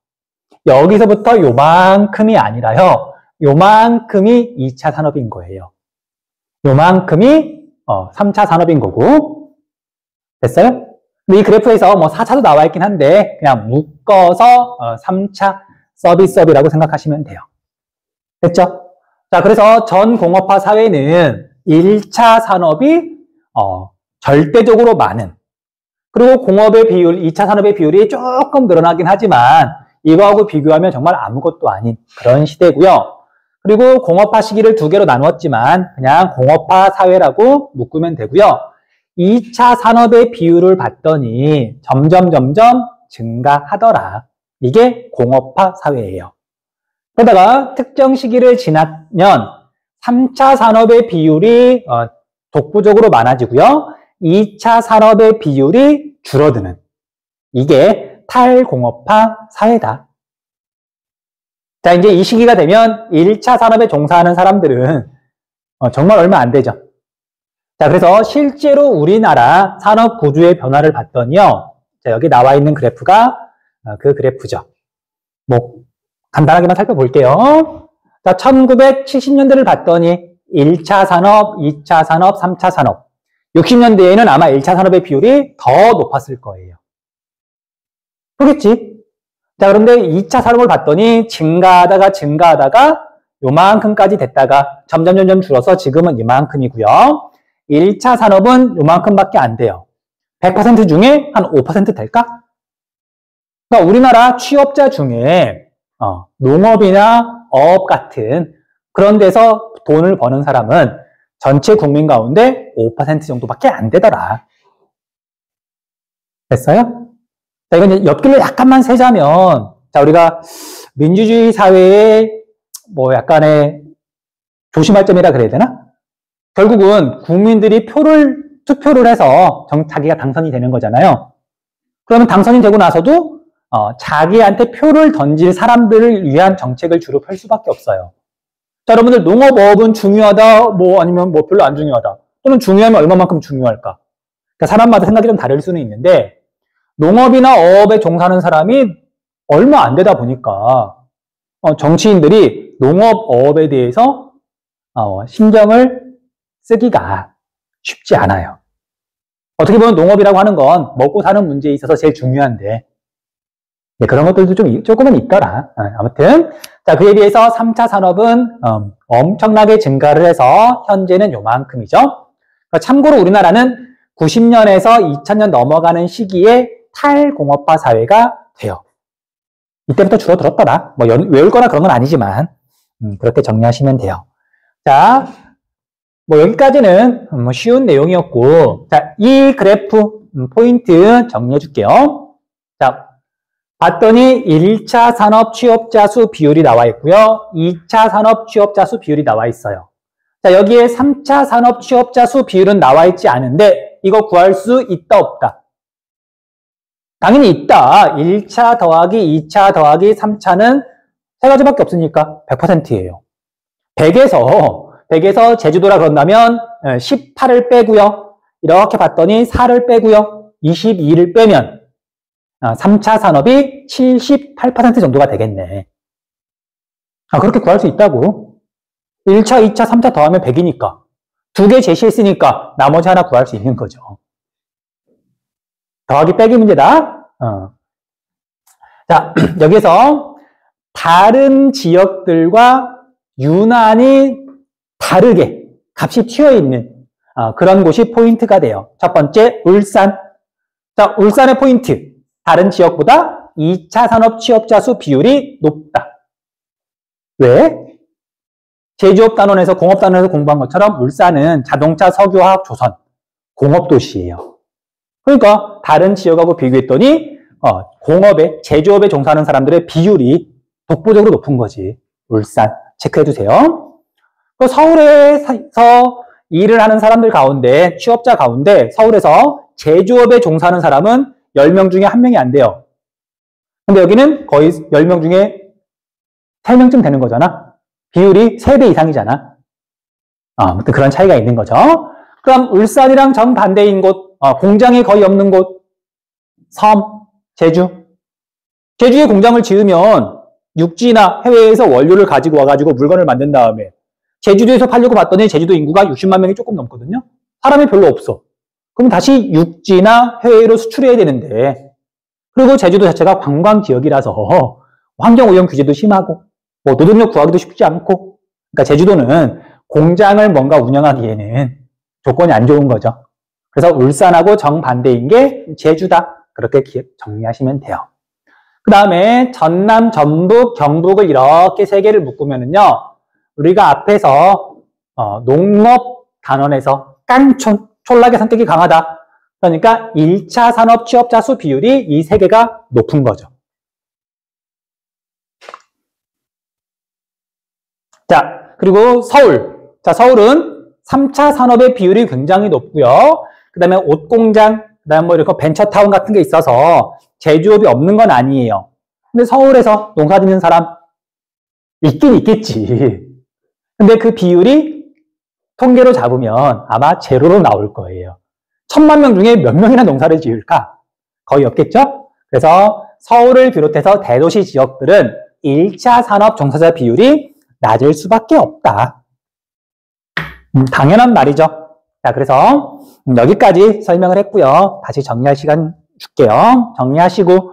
여기서부터 요만큼이 아니라요. 요만큼이 2차 산업인 거예요. 요만큼이 3차 산업인 거고. 됐어요? 근데 이 그래프에서 뭐 4차도 나와 있긴 한데 그냥 묶어서 3차 서비스업이라고 생각하시면 돼요. 됐죠? 자, 그래서 전공업화 사회는 1차 산업이 절대적으로 많은, 그리고 공업의 비율, 2차 산업의 비율이 조금 늘어나긴 하지만 이거하고 비교하면 정말 아무것도 아닌 그런 시대고요. 그리고 공업화 시기를 두 개로 나누었지만 그냥 공업화 사회라고 묶으면 되고요. 2차 산업의 비율을 봤더니 점점 증가하더라. 이게 공업화 사회예요. 그러다가 특정 시기를 지나면 3차 산업의 비율이 독보적으로 많아지고요. 2차 산업의 비율이 줄어드는 이게 탈공업화 사회다. 자, 이제 이 시기가 되면 1차 산업에 종사하는 사람들은 정말 얼마 안 되죠. 자, 그래서 실제로 우리나라 산업 구조의 변화를 봤더니요. 자, 여기 나와 있는 그래프가 그 그래프죠. 뭐 간단하게만 살펴볼게요. 자, 1970년대를 봤더니 1차 산업, 2차 산업, 3차 산업. 60년대에는 아마 1차 산업의 비율이 더 높았을 거예요. 그렇겠지? 자, 그런데 2차 산업을 봤더니 증가하다가 요만큼까지 됐다가 점점 줄어서 지금은 이만큼이고요. 1차 산업은 요만큼밖에 안 돼요. 100% 중에 한 5% 될까? 그러니까 우리나라 취업자 중에 농업이나 어업 같은 그런 데서 돈을 버는 사람은 전체 국민 가운데 5% 정도밖에 안 되더라. 됐어요? 자, 이건 이제 옆길로 약간만 세자면, 자, 우리가 민주주의 사회에 뭐 약간의 조심할 점이라 그래야 되나? 결국은 국민들이 투표를 해서 자기가 당선이 되는 거잖아요. 그러면 당선이 되고 나서도 자기한테 표를 던질 사람들을 위한 정책을 주로 펼 수밖에 없어요. 자, 여러분들 농업, 어업은 중요하다, 뭐 아니면 뭐 별로 안 중요하다. 또는 중요하면 얼마만큼 중요할까? 그러니까 사람마다 생각이 좀 다를 수는 있는데 농업이나 어업에 종사하는 사람이 얼마 안 되다 보니까 정치인들이 농업, 어업에 대해서 신경을 쓰기가 쉽지 않아요. 어떻게 보면 농업이라고 하는 건 먹고 사는 문제에 있어서 제일 중요한데 네, 그런 것들도 조금은 있더라. 아무튼 자, 그에 비해서 3차 산업은 엄청나게 증가를 해서 현재는 요만큼이죠. 그러니까 참고로 우리나라는 90년에서 2000년 넘어가는 시기에 탈공업화 사회가 돼요. 이때부터 줄어들었더라. 뭐 외울 거나 그런 건 아니지만 그렇게 정리하시면 돼요. 자, 뭐 여기까지는 뭐 쉬운 내용이었고, 자, 이 그래프 포인트 정리해 줄게요. 자, 봤더니 1차 산업 취업자 수 비율이 나와 있고요. 2차 산업 취업자 수 비율이 나와 있어요. 자, 여기에 3차 산업 취업자 수 비율은 나와 있지 않은데 이거 구할 수 있다 없다? 당연히 있다. 1차 더하기 2차 더하기 3차는 세 가지밖에 없으니까 100%예요. 100에서 제주도라 그런다면 18을 빼고요. 이렇게 봤더니 4를 빼고요. 22를 빼면 3차 산업이 78% 정도가 되겠네. 그렇게 구할 수 있다고. 1차, 2차, 3차 더하면 100이니까. 두 개 제시했으니까 나머지 하나 구할 수 있는 거죠. 더하기 빼기 문제다. 자, 여기서 다른 지역들과 유난히 다르게 값이 튀어있는 그런 곳이 포인트가 돼요. 첫 번째, 울산. 자, 울산의 포인트. 다른 지역보다 2차 산업 취업자 수 비율이 높다. 왜? 제조업단원에서 공업단원에서 공부한 것처럼 울산은 자동차, 석유화학, 조선, 공업도시예요. 그러니까 다른 지역하고 비교했더니 공업에, 제조업에 종사하는 사람들의 비율이 독보적으로 높은 거지. 울산 체크해 주세요. 서울에서 일을 하는 사람들 가운데, 취업자 가운데 서울에서 제조업에 종사하는 사람은 10명 중에 1명이 안 돼요. 근데 여기는 거의 10명 중에 3명쯤 되는 거잖아. 비율이 3배 이상이잖아. 아무튼 그런 차이가 있는 거죠. 그럼 울산이랑 정반대인 곳, 공장이 거의 없는 곳, 섬, 제주. 제주에 공장을 지으면 육지나 해외에서 원료를 가지고 와가지고 물건을 만든 다음에 제주도에서 팔려고 봤더니 제주도 인구가 60만 명이 조금 넘거든요. 사람이 별로 없어. 그럼 다시 육지나 해외로 수출해야 되는데, 그리고 제주도 자체가 관광 지역이라서 환경오염 규제도 심하고 뭐 노동력 구하기도 쉽지 않고, 그러니까 제주도는 공장을 뭔가 운영하기에는 조건이 안 좋은 거죠. 그래서 울산하고 정반대인 게 제주다. 그렇게 정리하시면 돼요. 그 다음에 전남, 전북, 경북을 이렇게 세 개를 묶으면은요, 우리가 앞에서 농업 단원에서 깡촌, 촌락의 선택이 강하다. 그러니까 1차 산업 취업자 수 비율이 이 세 개가 높은 거죠. 자, 그리고 서울. 자, 서울은 3차 산업의 비율이 굉장히 높고요. 그 다음에 옷공장, 그 다음에 뭐 이렇게 벤처타운 같은 게 있어서 제조업이 없는 건 아니에요. 근데 서울에서 농사 짓는 사람 있긴 있겠지. 근데 그 비율이 통계로 잡으면 아마 제로로 나올 거예요. 1000만 명 중에 몇 명이나 농사를 지을까? 거의 없겠죠? 그래서 서울을 비롯해서 대도시 지역들은 1차 산업 종사자 비율이 낮을 수밖에 없다. 당연한 말이죠. 자, 그래서 여기까지 설명을 했고요. 다시 정리할 시간 줄게요. 정리하시고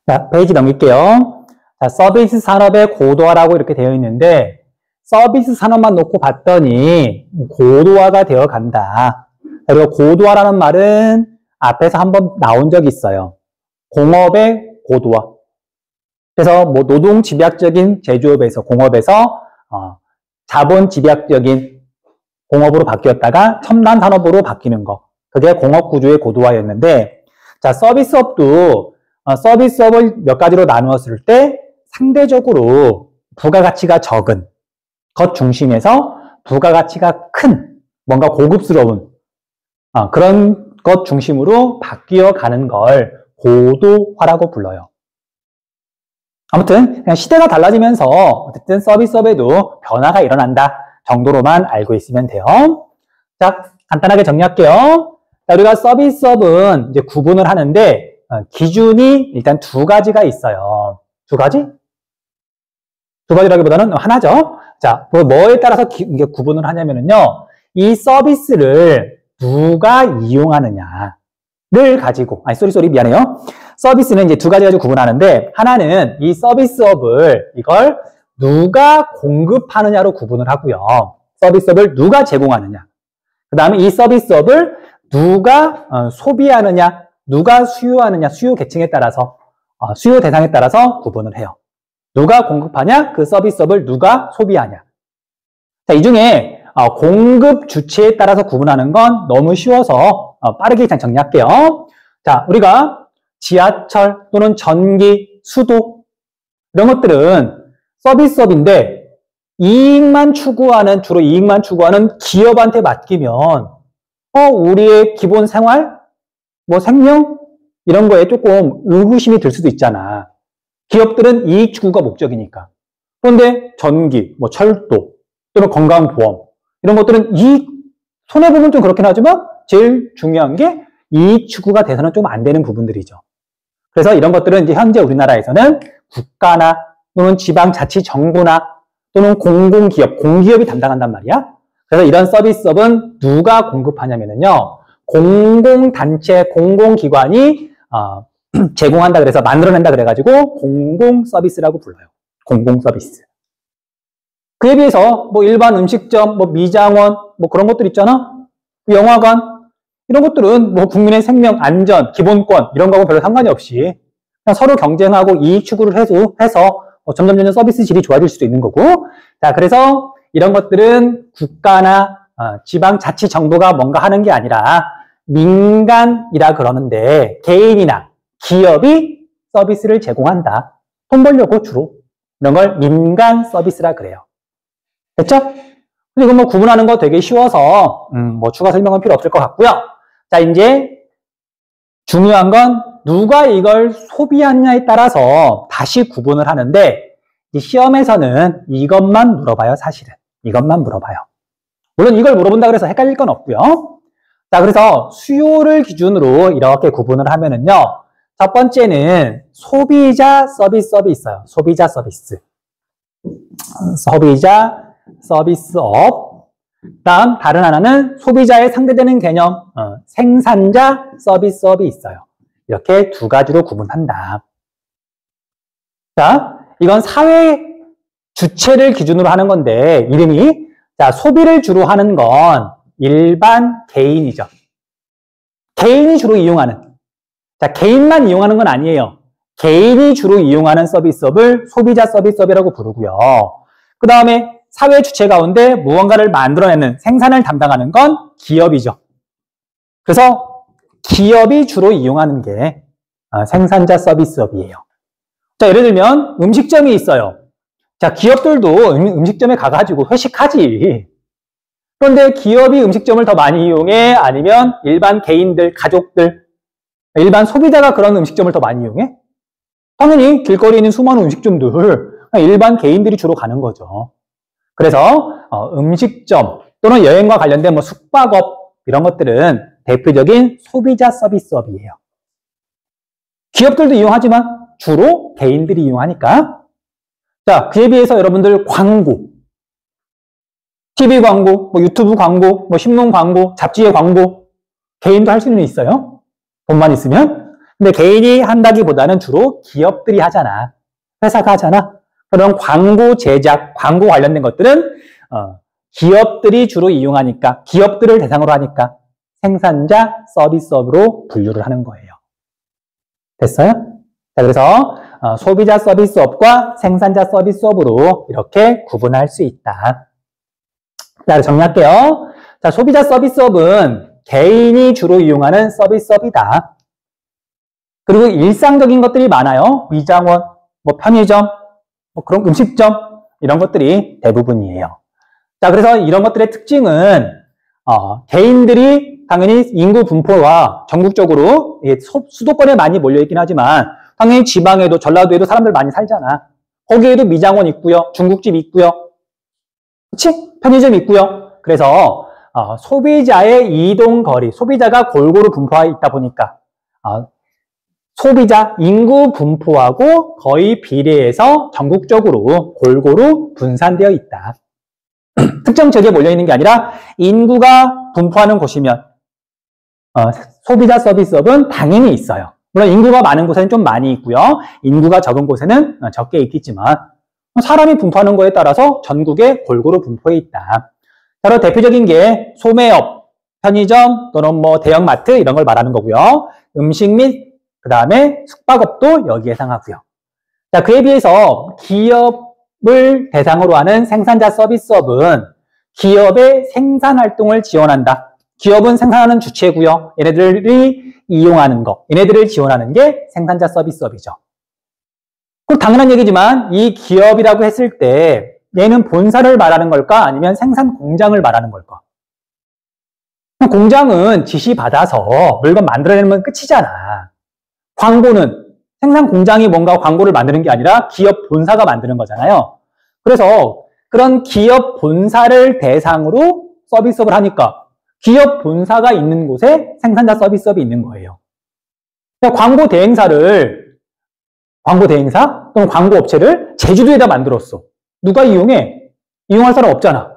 자, 페이지 넘길게요. 자, 서비스 산업의 고도화라고 이렇게 되어 있는데 서비스 산업만 놓고 봤더니 고도화가 되어 간다. 그리고 고도화라는 말은 앞에서 한번 나온 적이 있어요. 공업의 고도화. 그래서 뭐 노동 집약적인 제조업에서 공업에서 자본 집약적인 공업으로 바뀌었다가 첨단 산업으로 바뀌는 거. 그게 공업 구조의 고도화였는데, 자, 서비스업도 서비스업을 몇 가지로 나누었을 때 상대적으로 부가가치가 적은 것 중심에서 부가가치가 큰 뭔가 고급스러운 그런 것 중심으로 바뀌어 가는 걸 고도화라고 불러요. 아무튼 그냥 시대가 달라지면서 어쨌든 서비스업에도 변화가 일어난다 정도로만 알고 있으면 돼요. 자, 간단하게 정리할게요. 자, 우리가 서비스업은 이제 구분을 하는데 기준이 일단 두 가지가 있어요. 두 가지? 두 가지라기보다는 하나죠. 자, 뭐에 따라서 이게 구분을 하냐면요. 이 서비스를 누가 이용하느냐를 가지고, 미안해요. 서비스는 이제 두 가지 가지고 구분하는데, 하나는 이 서비스업을 이걸 누가 공급하느냐로 구분을 하고요. 서비스업을 누가 제공하느냐. 그 다음에 이 서비스업을 누가 소비하느냐, 누가 수요하느냐, 수요 계층에 따라서, 수요 대상에 따라서 구분을 해요. 누가 공급하냐, 그 서비스업을 누가 소비하냐. 자, 이 중에 공급 주체에 따라서 구분하는 건 너무 쉬워서 빠르게 그냥 정리할게요. 자, 우리가 지하철 또는 전기, 수도 이런 것들은 서비스업인데 주로 이익만 추구하는 기업한테 맡기면 우리의 기본 생활, 뭐 생명 이런 거에 조금 의구심이 들 수도 있잖아. 기업들은 이익 추구가 목적이니까. 그런데 전기, 뭐 철도 또는 건강보험 이런 것들은 이익, 손해보면 좀 그렇긴 하지만 제일 중요한 게 이익 추구가 돼서는 좀 안 되는 부분들이죠. 그래서 이런 것들은 이제 현재 우리나라에서는 국가나 또는 지방자치정부나 또는 공공기업, 공기업이 담당한단 말이야. 그래서 이런 서비스업은 누가 공급하냐면요. 공공단체, 공공기관이 제공한다 그래서 만들어낸다 그래가지고 공공서비스라고 불러요. 공공서비스. 그에 비해서 뭐 일반 음식점, 뭐 미장원, 뭐 그런 것들 있잖아. 영화관 이런 것들은 뭐 국민의 생명, 안전, 기본권 이런 거하고 별로 상관이 없이 그냥 서로 경쟁하고 이익 추구를 해서 점점 서비스 질이 좋아질 수도 있는 거고. 자, 그래서 이런 것들은 국가나 지방자치정부가 뭔가 하는 게 아니라 민간이라 그러는데 개인이나 기업이 서비스를 제공한다. 돈 벌려고 주로. 이런 걸 민간 서비스라 그래요. 됐죠? 그리고 뭐 구분하는 거 되게 쉬워서 뭐 추가 설명은 필요 없을 것 같고요. 자, 이제 중요한 건 누가 이걸 소비하느냐에 따라서 다시 구분을 하는데 시험에서는 이것만 물어봐요, 사실은. 이것만 물어봐요. 물론 이걸 물어본다 그래서 헷갈릴 건 없고요. 자, 그래서 수요를 기준으로 이렇게 구분을 하면은요. 첫 번째는 소비자 서비스업이 있어요. 소비자 서비스. 소비자 서비스업. 다음 다른 하나는 소비자에 상대되는 개념 생산자 서비스업이 있어요. 이렇게 두 가지로 구분한다. 자, 이건 사회 주체를 기준으로 하는 건데 이름이 자, 소비를 주로 하는 건 일반 개인이죠. 개인이 주로 이용하는. 자, 개인만 이용하는 건 아니에요. 개인이 주로 이용하는 서비스업을 소비자 서비스업이라고 부르고요. 그 다음에 사회 주체 가운데 무언가를 만들어내는 생산을 담당하는 건 기업이죠. 그래서 기업이 주로 이용하는 게 생산자 서비스업이에요. 자, 예를 들면 음식점이 있어요. 자, 기업들도 음식점에 가가지고 회식하지. 그런데 기업이 음식점을 더 많이 이용해? 아니면 일반 개인들, 가족들, 일반 소비자가 그런 음식점을 더 많이 이용해? 당연히 길거리에 있는 수많은 음식점들, 일반 개인들이 주로 가는 거죠. 그래서 음식점 또는 여행과 관련된 뭐 숙박업 이런 것들은 대표적인 소비자 서비스업이에요. 기업들도 이용하지만 주로 개인들이 이용하니까. 자, 그에 비해서 여러분들 광고, TV 광고, 뭐 유튜브 광고, 뭐 신문 광고, 잡지의 광고, 개인도 할 수는 있어요. 돈만 있으면. 근데 개인이 한다기보다는 주로 기업들이 하잖아. 회사가 하잖아. 그런 광고 제작, 광고 관련된 것들은 기업들이 주로 이용하니까, 기업들을 대상으로 하니까 생산자 서비스업으로 분류를 하는 거예요. 됐어요? 자, 그래서 소비자 서비스업과 생산자 서비스업으로 이렇게 구분할 수 있다. 자, 정리할게요. 자, 소비자 서비스업은 개인이 주로 이용하는 서비스업이다. 그리고 일상적인 것들이 많아요. 위장원, 뭐 편의점, 뭐 그런 음식점 이런 것들이 대부분이에요. 자, 그래서 이런 것들의 특징은 개인들이 당연히 인구 분포와 전국적으로 수도권에 많이 몰려있긴 하지만 당연히 지방에도 전라도에도 사람들 많이 살잖아. 거기에도 미장원 있고요. 중국집 있고요. 그치? 편의점 있고요. 그래서 소비자의 이동거리, 소비자가 골고루 분포해 있다 보니까 소비자 인구 분포하고 거의 비례해서 전국적으로 골고루 분산되어 있다. 특정 지역에 몰려있는 게 아니라 인구가 분포하는 곳이면 소비자 서비스업은 당연히 있어요. 물론 인구가 많은 곳에는 좀 많이 있고요. 인구가 적은 곳에는 적게 있겠지만 사람이 분포하는 거에 따라서 전국에 골고루 분포해 있다. 바로 대표적인 게 소매업, 편의점 또는 뭐 대형마트 이런 걸 말하는 거고요. 음식 및 그 다음에 숙박업도 여기에 해당하고요. 자, 그에 비해서 기업을 대상으로 하는 생산자 서비스업은 기업의 생산 활동을 지원한다. 기업은 생산하는 주체고요. 얘네들이 이용하는 거, 얘네들을 지원하는 게 생산자 서비스업이죠. 그럼 당연한 얘기지만 이 기업이라고 했을 때 얘는 본사를 말하는 걸까? 아니면 생산 공장을 말하는 걸까? 공장은 지시받아서 물건 만들어내면 끝이잖아. 광고는 생산 공장이 뭔가 광고를 만드는 게 아니라 기업 본사가 만드는 거잖아요. 그래서 그런 기업 본사를 대상으로 서비스업을 하니까 기업 본사가 있는 곳에 생산자 서비스업이 있는 거예요. 광고 대행사 또는 광고 업체를 제주도에다 만들었어. 누가 이용해? 이용할 사람 없잖아.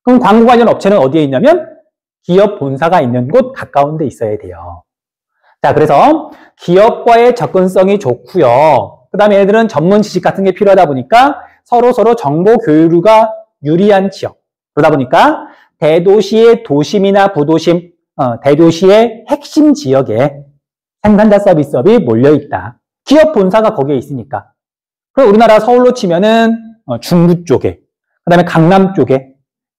그럼 광고 관련 업체는 어디에 있냐면 기업 본사가 있는 곳 가까운 데 있어야 돼요. 자, 그래서 기업과의 접근성이 좋고요. 그 다음에 얘들은 전문 지식 같은 게 필요하다 보니까 서로 정보 교류가 유리한 지역. 그러다 보니까 대도시의 도심이나 부도심, 대도시의 핵심 지역에 생산자 서비스업이 몰려있다. 기업 본사가 거기에 있으니까. 그럼 우리나라 서울로 치면은 중부 쪽에, 그 다음에 강남 쪽에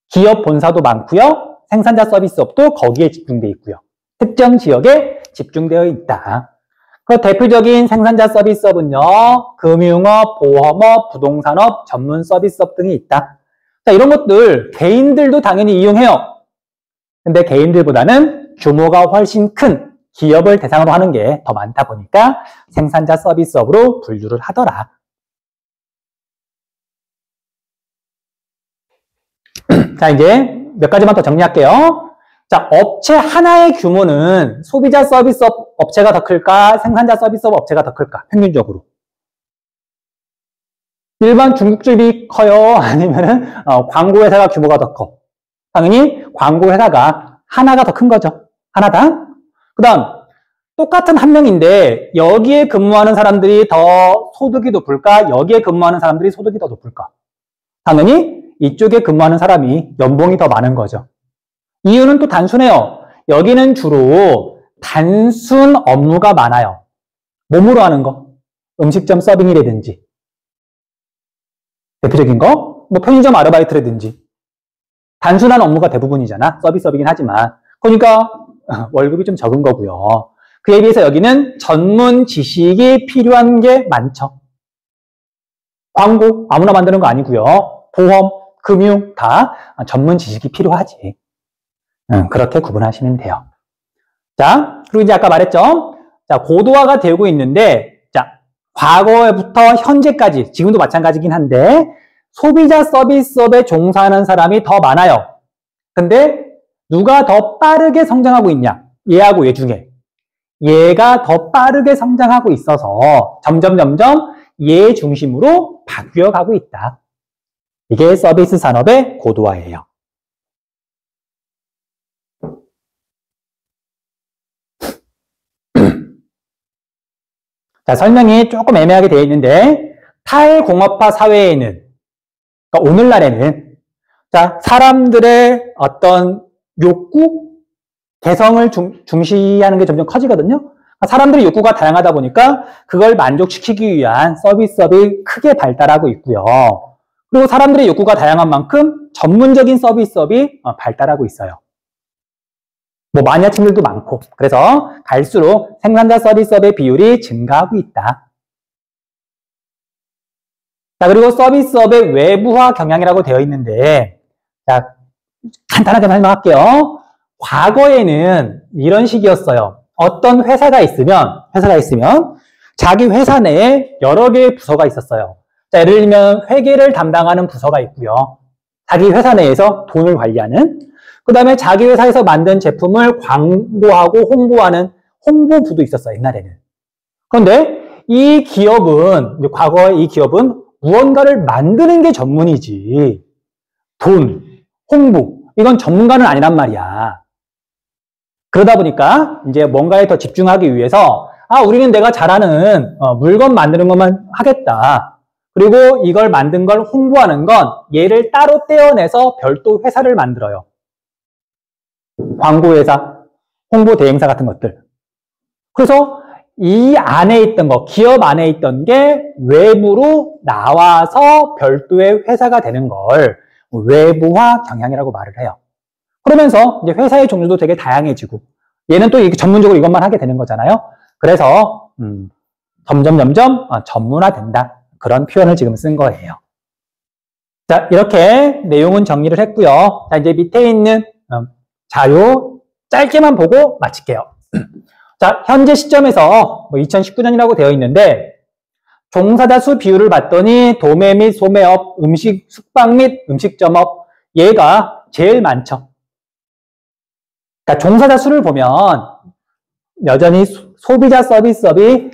기업 본사도 많고요. 생산자 서비스업도 거기에 집중되어 있고요. 특정 지역에 집중되어 있다. 그 대표적인 생산자 서비스업은요, 금융업, 보험업, 부동산업, 전문 서비스업 등이 있다. 자, 이런 것들 개인들도 당연히 이용해요. 근데 개인들보다는 규모가 훨씬 큰 기업을 대상으로 하는 게 더 많다 보니까 생산자 서비스업으로 분류를 하더라. 자, 이제 몇 가지만 더 정리할게요. 자, 업체 하나의 규모는 소비자 서비스업 업체가 더 클까? 생산자 서비스업 업체가 더 클까? 평균적으로. 일반 중국집이 커요? 아니면은 광고회사가 규모가 더 커? 당연히 광고회사가 하나가 더 큰 거죠. 하나당. 그 다음 똑같은 한 명인데 여기에 근무하는 사람들이 더 소득이 높을까? 여기에 근무하는 사람들이 소득이 더 높을까? 당연히 이쪽에 근무하는 사람이 연봉이 더 많은 거죠. 이유는 또 단순해요. 여기는 주로 단순 업무가 많아요. 몸으로 하는 거. 음식점 서빙이라든지. 대표적인 거. 뭐 편의점 아르바이트라든지 단순한 업무가 대부분이잖아. 서비스업이긴 하지만. 그러니까 월급이 좀 적은 거고요. 그에 비해서 여기는 전문 지식이 필요한 게 많죠. 광고 아무나 만드는 거 아니고요. 보험, 금융 다 전문 지식이 필요하지. 그렇게 구분하시면 돼요. 자, 그리고 이제 아까 말했죠. 자, 고도화가 되고 있는데, 자, 과거부터 현재까지, 지금도 마찬가지긴 한데, 소비자 서비스업에 종사하는 사람이 더 많아요. 근데 누가 더 빠르게 성장하고 있냐? 얘하고 얘 중에. 얘가 더 빠르게 성장하고 있어서 점점 얘 중심으로 바뀌어가고 있다. 이게 서비스 산업의 고도화예요. 자, 설명이 조금 애매하게 되어 있는데, 탈공업화 사회에는, 그러니까 오늘날에는, 자, 사람들의 어떤 욕구, 개성을 중시하는 게 점점 커지거든요. 사람들의 욕구가 다양하다 보니까 그걸 만족시키기 위한 서비스업이 크게 발달하고 있고요. 그리고 사람들의 욕구가 다양한 만큼 전문적인 서비스업이 발달하고 있어요. 뭐 마니아층들도 많고, 그래서 갈수록 생산자 서비스업의 비율이 증가하고 있다. 자, 그리고 서비스업의 외부화 경향이라고 되어 있는데, 자, 간단하게 설명할게요. 과거에는 이런 식이었어요. 어떤 회사가 있으면 자기 회사 내에 여러 개의 부서가 있었어요. 자, 예를 들면 회계를 담당하는 부서가 있고요. 자기 회사 내에서 돈을 관리하는, 그 다음에 자기 회사에서 만든 제품을 광고하고 홍보하는 홍보부도 있었어요, 옛날에는. 그런데 이 기업은, 과거에 이 기업은 무언가를 만드는 게 전문이지, 돈, 홍보, 이건 전문가는 아니란 말이야. 그러다 보니까 이제 뭔가에 더 집중하기 위해서, 우리는 내가 잘하는 물건 만드는 것만 하겠다. 그리고 이걸 만든 걸 홍보하는 건 얘를 따로 떼어내서 별도 회사를 만들어요. 광고회사, 홍보 대행사 같은 것들. 그래서 이 안에 있던 거, 기업 안에 있던 게 외부로 나와서 별도의 회사가 되는 걸 외부화 경향이라고 말을 해요. 그러면서 이제 회사의 종류도 되게 다양해지고, 얘는 또 전문적으로 이것만 하게 되는 거잖아요. 그래서 점점 전문화된다. 그런 표현을 지금 쓴 거예요. 자, 이렇게 내용은 정리를 했고요. 자, 이제 밑에 있는 자료 짧게만 보고 마칠게요. 자, 현재 시점에서 2019년이라고 되어 있는데, 종사자 수 비율을 봤더니 도매 및 소매업, 숙박 및 음식점업, 얘가 제일 많죠. 그러니까 종사자 수를 보면 여전히 소비자 서비스업이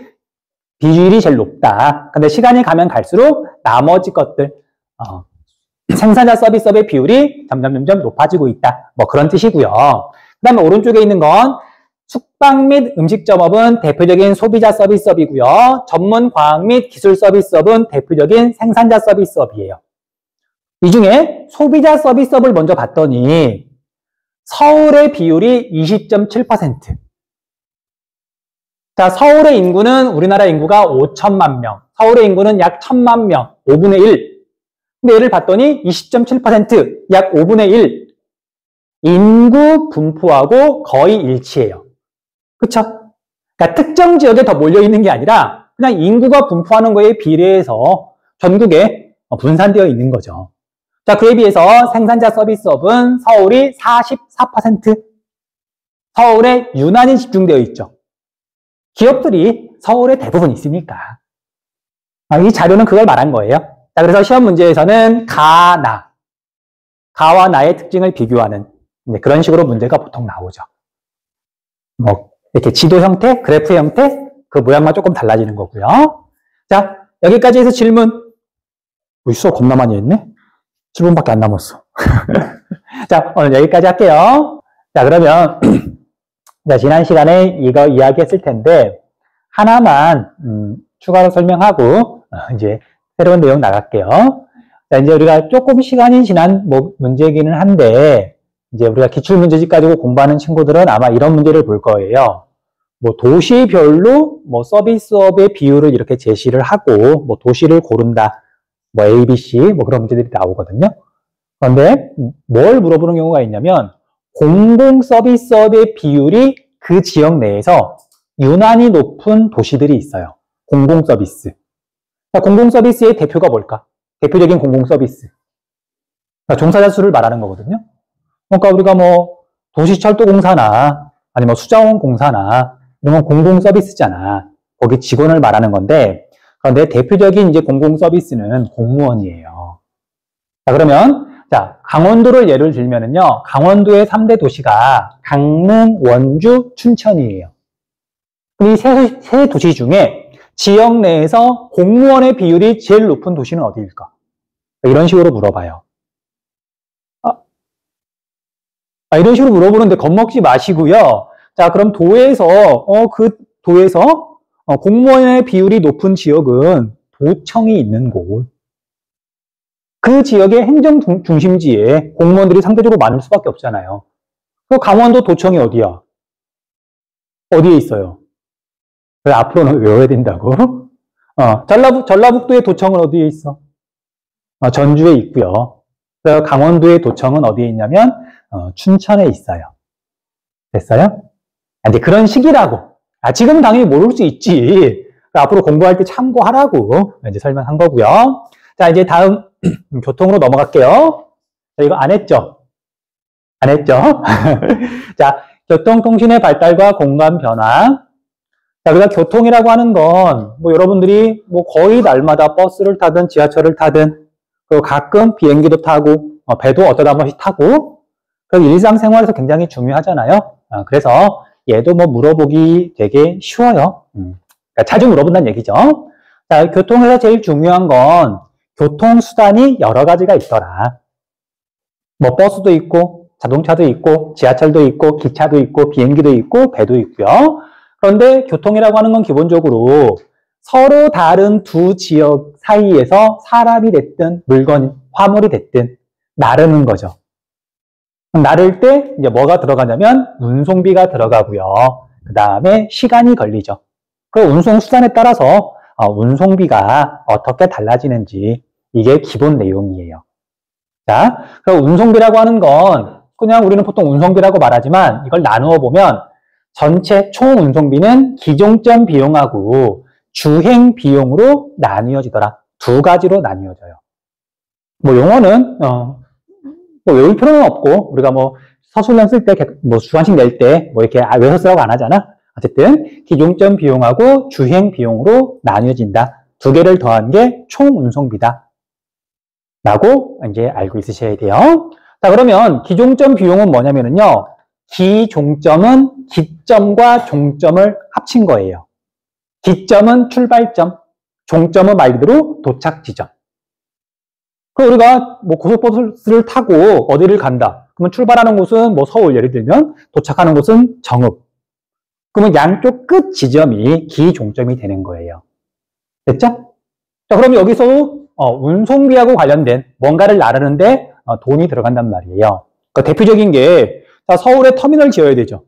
비율이 제일 높다. 근데 시간이 가면 갈수록 나머지 것들, 생산자 서비스업의 비율이 점점 높아지고 있다. 뭐 그런 뜻이고요. 그 다음에 오른쪽에 있는 건 숙박 및 음식점업은 대표적인 소비자 서비스업이고요. 전문 과학 및 기술 서비스업은 대표적인 생산자 서비스업이에요. 이 중에 소비자 서비스업을 먼저 봤더니 서울의 비율이 20.7%. 자, 서울의 인구는 우리나라 인구가 5천만 명. 서울의 인구는 약 1,000만 명. 5분의 1. 근데 얘를 봤더니 20.7%, 약 5분의 1. 인구 분포하고 거의 일치해요. 그쵸? 그러니까 특정 지역에 더 몰려있는 게 아니라 그냥 인구가 분포하는 거에 비례해서 전국에 분산되어 있는 거죠. 자, 그에 비해서 생산자 서비스업은 서울이 44%. 서울에 유난히 집중되어 있죠. 기업들이 서울에 대부분 있으니까. 이 자료는 그걸 말한 거예요. 자, 그래서 시험 문제에서는 가와 나의 특징을 비교하는 그런 식으로 문제가 보통 나오죠. 뭐 이렇게 지도 형태, 그래프 형태, 그 모양만 조금 달라지는 거고요. 자, 여기까지 해서 질문. 수업 겁나 많이 했네? 7분밖에 안 남았어. 자, 오늘 여기까지 할게요. 자, 그러면 자, 지난 시간에 이거 이야기했을 텐데 하나만 추가로 설명하고 이제 새로운 내용 나갈게요. 자, 이제 우리가 조금 시간이 지난 문제이기는 한데 이제 우리가 기출문제집 가지고 공부하는 친구들은 아마 이런 문제를 볼 거예요. 뭐 도시별로 뭐 서비스업의 비율을 이렇게 제시를 하고 뭐 도시를 고른다. 뭐 A, B, C 뭐 그런 문제들이 나오거든요. 그런데 뭘 물어보는 경우가 있냐면 공공 서비스업의 비율이 그 지역 내에서 유난히 높은 도시들이 있어요. 공공 서비스. 공공 서비스의 대표가 뭘까? 대표적인 공공 서비스. 종사자 수를 말하는 거거든요. 그러니까 우리가 뭐 도시철도공사나 아니면 수자원공사나 이런 건 공공 서비스잖아. 거기 직원을 말하는 건데, 그런데 대표적인 이제 공공 서비스는 공무원이에요. 자, 그러면 자, 강원도를 예를 들면은요, 강원도의 3대 도시가 강릉, 원주, 춘천이에요. 이 세 도시 중에 지역 내에서 공무원의 비율이 제일 높은 도시는 어디일까? 이런 식으로 물어봐요. 이런 식으로 물어보는데 겁먹지 마시고요. 자, 그럼 도에서, 그 도에서 공무원의 비율이 높은 지역은 도청이 있는 곳. 그 지역의 행정 중심지에 공무원들이 상대적으로 많을 수밖에 없잖아요. 그 강원도 도청이 어디야? 어디에 있어요? 왜 앞으로는 외워야 된다고? 전라북도의 도청은 어디에 있어? 전주에 있고요. 그래서 강원도의 도청은 어디에 있냐면 춘천에 있어요. 됐어요? 이제 그런 식이라고. 지금은 당연히 모를 수 있지. 앞으로 공부할 때 참고하라고 이제 설명한 거고요. 자, 이제 다음 교통으로 넘어갈게요. 자, 이거 안 했죠? 안 했죠? 자, 교통통신의 발달과 공간 변화. 자, 우리가 교통이라고 하는 건, 뭐, 여러분들이 뭐 거의 날마다 버스를 타든 지하철을 타든, 그리고 가끔 비행기도 타고, 배도 어쩌다 한 번씩 타고, 그럼 일상생활에서 굉장히 중요하잖아요. 그래서 얘도 뭐 물어보기 되게 쉬워요. 그러니까 자주 물어본다는 얘기죠. 자, 교통에서 제일 중요한 건 교통수단이 여러 가지가 있더라. 뭐 버스도 있고, 자동차도 있고, 지하철도 있고, 기차도 있고, 비행기도 있고, 배도 있고요. 그런데 교통이라고 하는 건 기본적으로 서로 다른 두 지역 사이에서 사람이 됐든 물건, 화물이 됐든 나르는 거죠. 나를 때 이제 뭐가 들어가냐면 운송비가 들어가고요. 그 다음에 시간이 걸리죠. 그 운송수단에 따라서 운송비가 어떻게 달라지는지 이게 기본 내용이에요. 자, 그 운송비라고 하는 건 그냥 우리는 보통 운송비라고 말하지만 이걸 나누어 보면 전체 총 운송비는 기종점 비용하고 주행 비용으로 나뉘어지더라. 두 가지로 나뉘어져요. 뭐 용어는 뭐 외울 필요는 없고 우리가 뭐 서술형 쓸 때 뭐 주관식 낼 때 뭐 이렇게 외워서 쓰라고 안 하잖아. 어쨌든 기종점 비용하고 주행 비용으로 나뉘어진다. 두 개를 더한 게 총 운송비다. 라고 이제 알고 있으셔야 돼요. 자, 그러면 기종점 비용은 뭐냐면은요. 기종점은 기점과 종점을 합친 거예요. 기점은 출발점, 종점은 말 그대로 도착 지점. 그럼 우리가 뭐 고속버스를 타고 어디를 간다. 그러면 출발하는 곳은 뭐 서울 예를 들면 도착하는 곳은 정읍. 그러면 양쪽 끝 지점이 기종점이 되는 거예요. 됐죠? 자, 그럼 여기서 운송비하고 관련된 뭔가를 나르는데 돈이 들어간단 말이에요. 그러니까 대표적인 게 자, 서울에 터미널 지어야 되죠.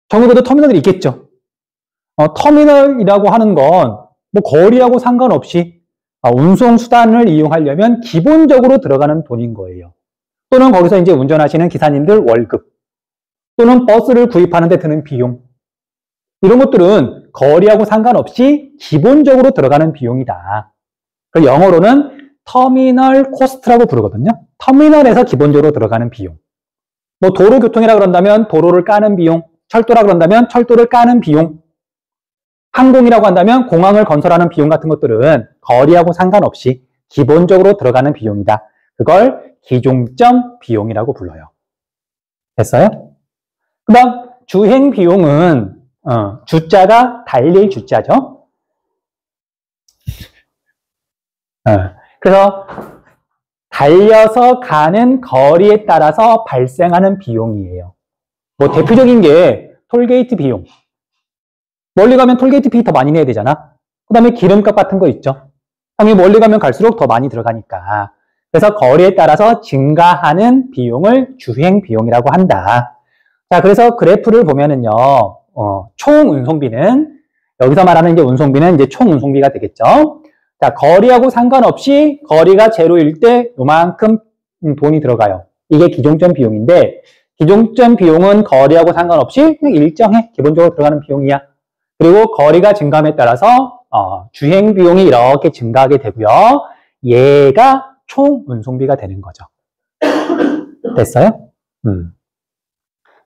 전국에도 터미널이 있겠죠. 터미널이라고 하는 건 뭐 거리하고 상관없이 운송수단을 이용하려면 기본적으로 들어가는 돈인 거예요. 또는 거기서 이제 운전하시는 기사님들 월급, 또는 버스를 구입하는 데 드는 비용. 이런 것들은 거리하고 상관없이 기본적으로 들어가는 비용이다. 그걸 영어로는 터미널 코스트라고 부르거든요. 터미널에서 기본적으로 들어가는 비용. 뭐 도로교통이라 그런다면 도로를 까는 비용, 철도라 그런다면 철도를 까는 비용, 항공이라고 한다면 공항을 건설하는 비용 같은 것들은 거리하고 상관없이 기본적으로 들어가는 비용이다. 그걸 기종점 비용이라고 불러요. 됐어요? 그 다음 주행 비용은 주자가 달릴 주자죠. 그래서 달려서 가는 거리에 따라서 발생하는 비용이에요. 뭐 대표적인 게 톨게이트 비용. 멀리 가면 톨게이트 피 더 많이 내야 되잖아. 그 다음에 기름값 같은 거 있죠. 당연히 멀리 가면 갈수록 더 많이 들어가니까. 그래서 거리에 따라서 증가하는 비용을 주행 비용이라고 한다. 자, 그래서 그래프를 보면은요, 총 운송비는, 여기서 말하는 이제 운송비는 이제 총 운송비가 되겠죠. 자, 거리하고 상관없이 거리가 제로일 때 요만큼 돈이 들어가요. 이게 기종점 비용인데 기종점 비용은 거리하고 상관없이 그냥 일정해. 기본적으로 들어가는 비용이야. 그리고 거리가 증가함에 따라서 주행 비용이 이렇게 증가하게 되고요. 얘가 총 운송비가 되는 거죠. 됐어요?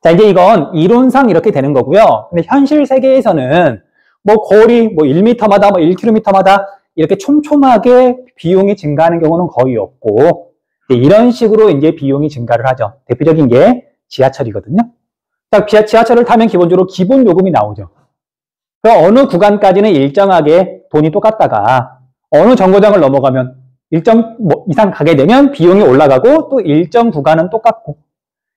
자, 이제 이건 이론상 이렇게 되는 거고요. 근데 현실 세계에서는 뭐 거리, 뭐 1m마다, 뭐 1km마다 이렇게 촘촘하게 비용이 증가하는 경우는 거의 없고, 이런 식으로 이제 비용이 증가를 하죠. 대표적인 게 지하철이거든요. 자, 지하철을 타면 기본적으로 기본 요금이 나오죠. 그 어느 구간까지는 일정하게 돈이 똑같다가 어느 정거장을 넘어가면 일정 이상 가게 되면 비용이 올라가고 또 일정 구간은 똑같고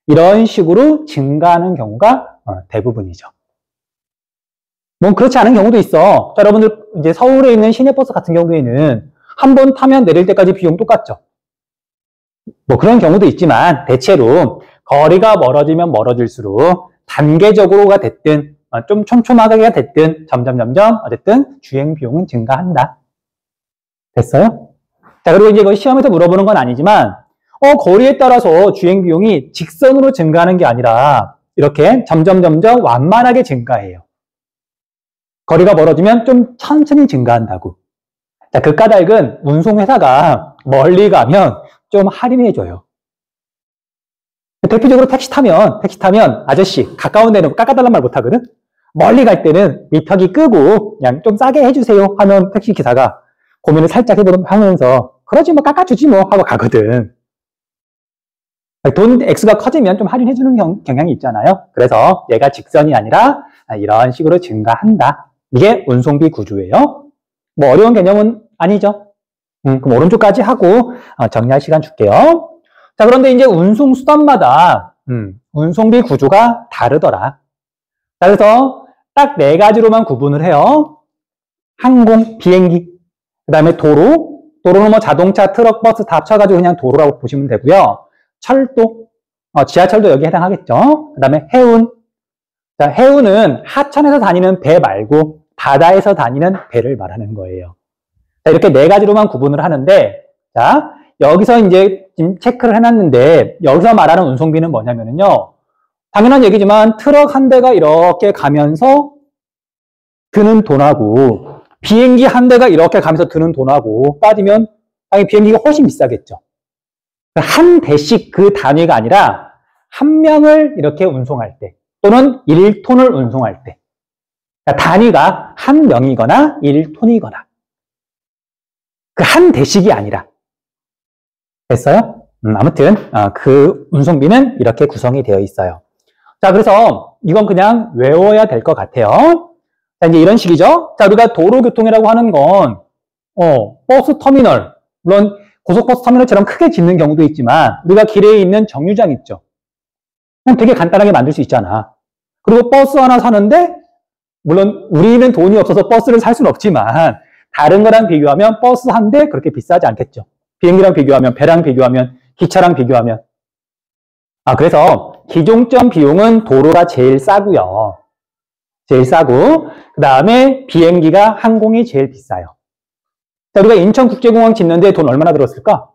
이런 식으로 증가하는 경우가 대부분이죠. 뭐 그렇지 않은 경우도 있어. 자, 여러분들 이제 서울에 있는 시내버스 같은 경우에는 한 번 타면 내릴 때까지 비용 똑같죠. 뭐 그런 경우도 있지만 대체로 거리가 멀어지면 멀어질수록 단계적으로가 됐든 좀 촘촘하게가 됐든 점점 어쨌든 주행 비용은 증가한다. 됐어요? 자, 그리고 이제 뭐 시험에서 물어보는 건 아니지만 거리에 따라서 주행 비용이 직선으로 증가하는 게 아니라 이렇게 점점 완만하게 증가해요. 거리가 멀어지면 좀 천천히 증가한다고. 자, 그 까닭은 운송회사가 멀리 가면 좀 할인해줘요. 대표적으로 택시 타면 아저씨 가까운 데는 깎아달란 말 못하거든. 멀리 갈 때는 미터기 끄고 그냥 좀 싸게 해주세요 하면 택시 기사가 고민을 살짝 하면서 그러지 뭐 깎아주지 뭐 하고 가거든. 돈 X가 커지면 좀 할인해주는 경향이 있잖아요. 그래서 얘가 직선이 아니라 이런 식으로 증가한다. 이게 운송비 구조예요. 뭐 어려운 개념은 아니죠. 그럼 오른쪽까지 하고 정리할 시간 줄게요. 자, 그런데 이제 운송수단마다 운송비 구조가 다르더라. 자, 그래서 딱 4가지로만 구분을 해요. 항공, 비행기, 그 다음에 도로는 뭐 자동차, 트럭, 버스 다 합쳐가지고 그냥 도로라고 보시면 되고요. 철도, 지하철도 여기에 해당하겠죠. 그 다음에 해운. 자, 해운은 하천에서 다니는 배 말고 바다에서 다니는 배를 말하는 거예요. 자, 이렇게 4가지로만 구분을 하는데, 자, 여기서 이제 지금 체크를 해놨는데, 여기서 말하는 운송비는 뭐냐면요. 당연한 얘기지만 트럭 한 대가 이렇게 가면서 드는 돈하고, 비행기 한 대가 이렇게 가면서 드는 돈하고 빠지면 당연히 비행기가 훨씬 비싸겠죠. 한 대씩 그 단위가 아니라 한 명을 이렇게 운송할 때, 또는 1톤을 운송할 때, 그러니까 단위가 한 명이거나 1톤이거나 그 한 대씩이 아니라. 됐어요? 아무튼 그 운송비는 이렇게 구성이 되어 있어요. 자, 그래서 이건 그냥 외워야 될 것 같아요. 자, 이제 이런 식이죠. 자, 우리가 도로교통이라고 하는 건 버스 터미널, 물론 고속버스 터미널처럼 크게 짓는 경우도 있지만 우리가 길에 있는 정류장 있죠. 그냥 되게 간단하게 만들 수 있잖아. 그리고 버스 하나 사는데 물론 우리는 돈이 없어서 버스를 살 수는 없지만 다른 거랑 비교하면 버스 한 대 그렇게 비싸지 않겠죠. 비행기랑 비교하면, 배랑 비교하면, 기차랑 비교하면. 그래서 기종점 비용은 도로가 제일 싸고요. 제일 싸고, 그 다음에 비행기가 항공이 제일 비싸요. 자, 우리가 인천국제공항 짓는데 돈 얼마나 들었을까?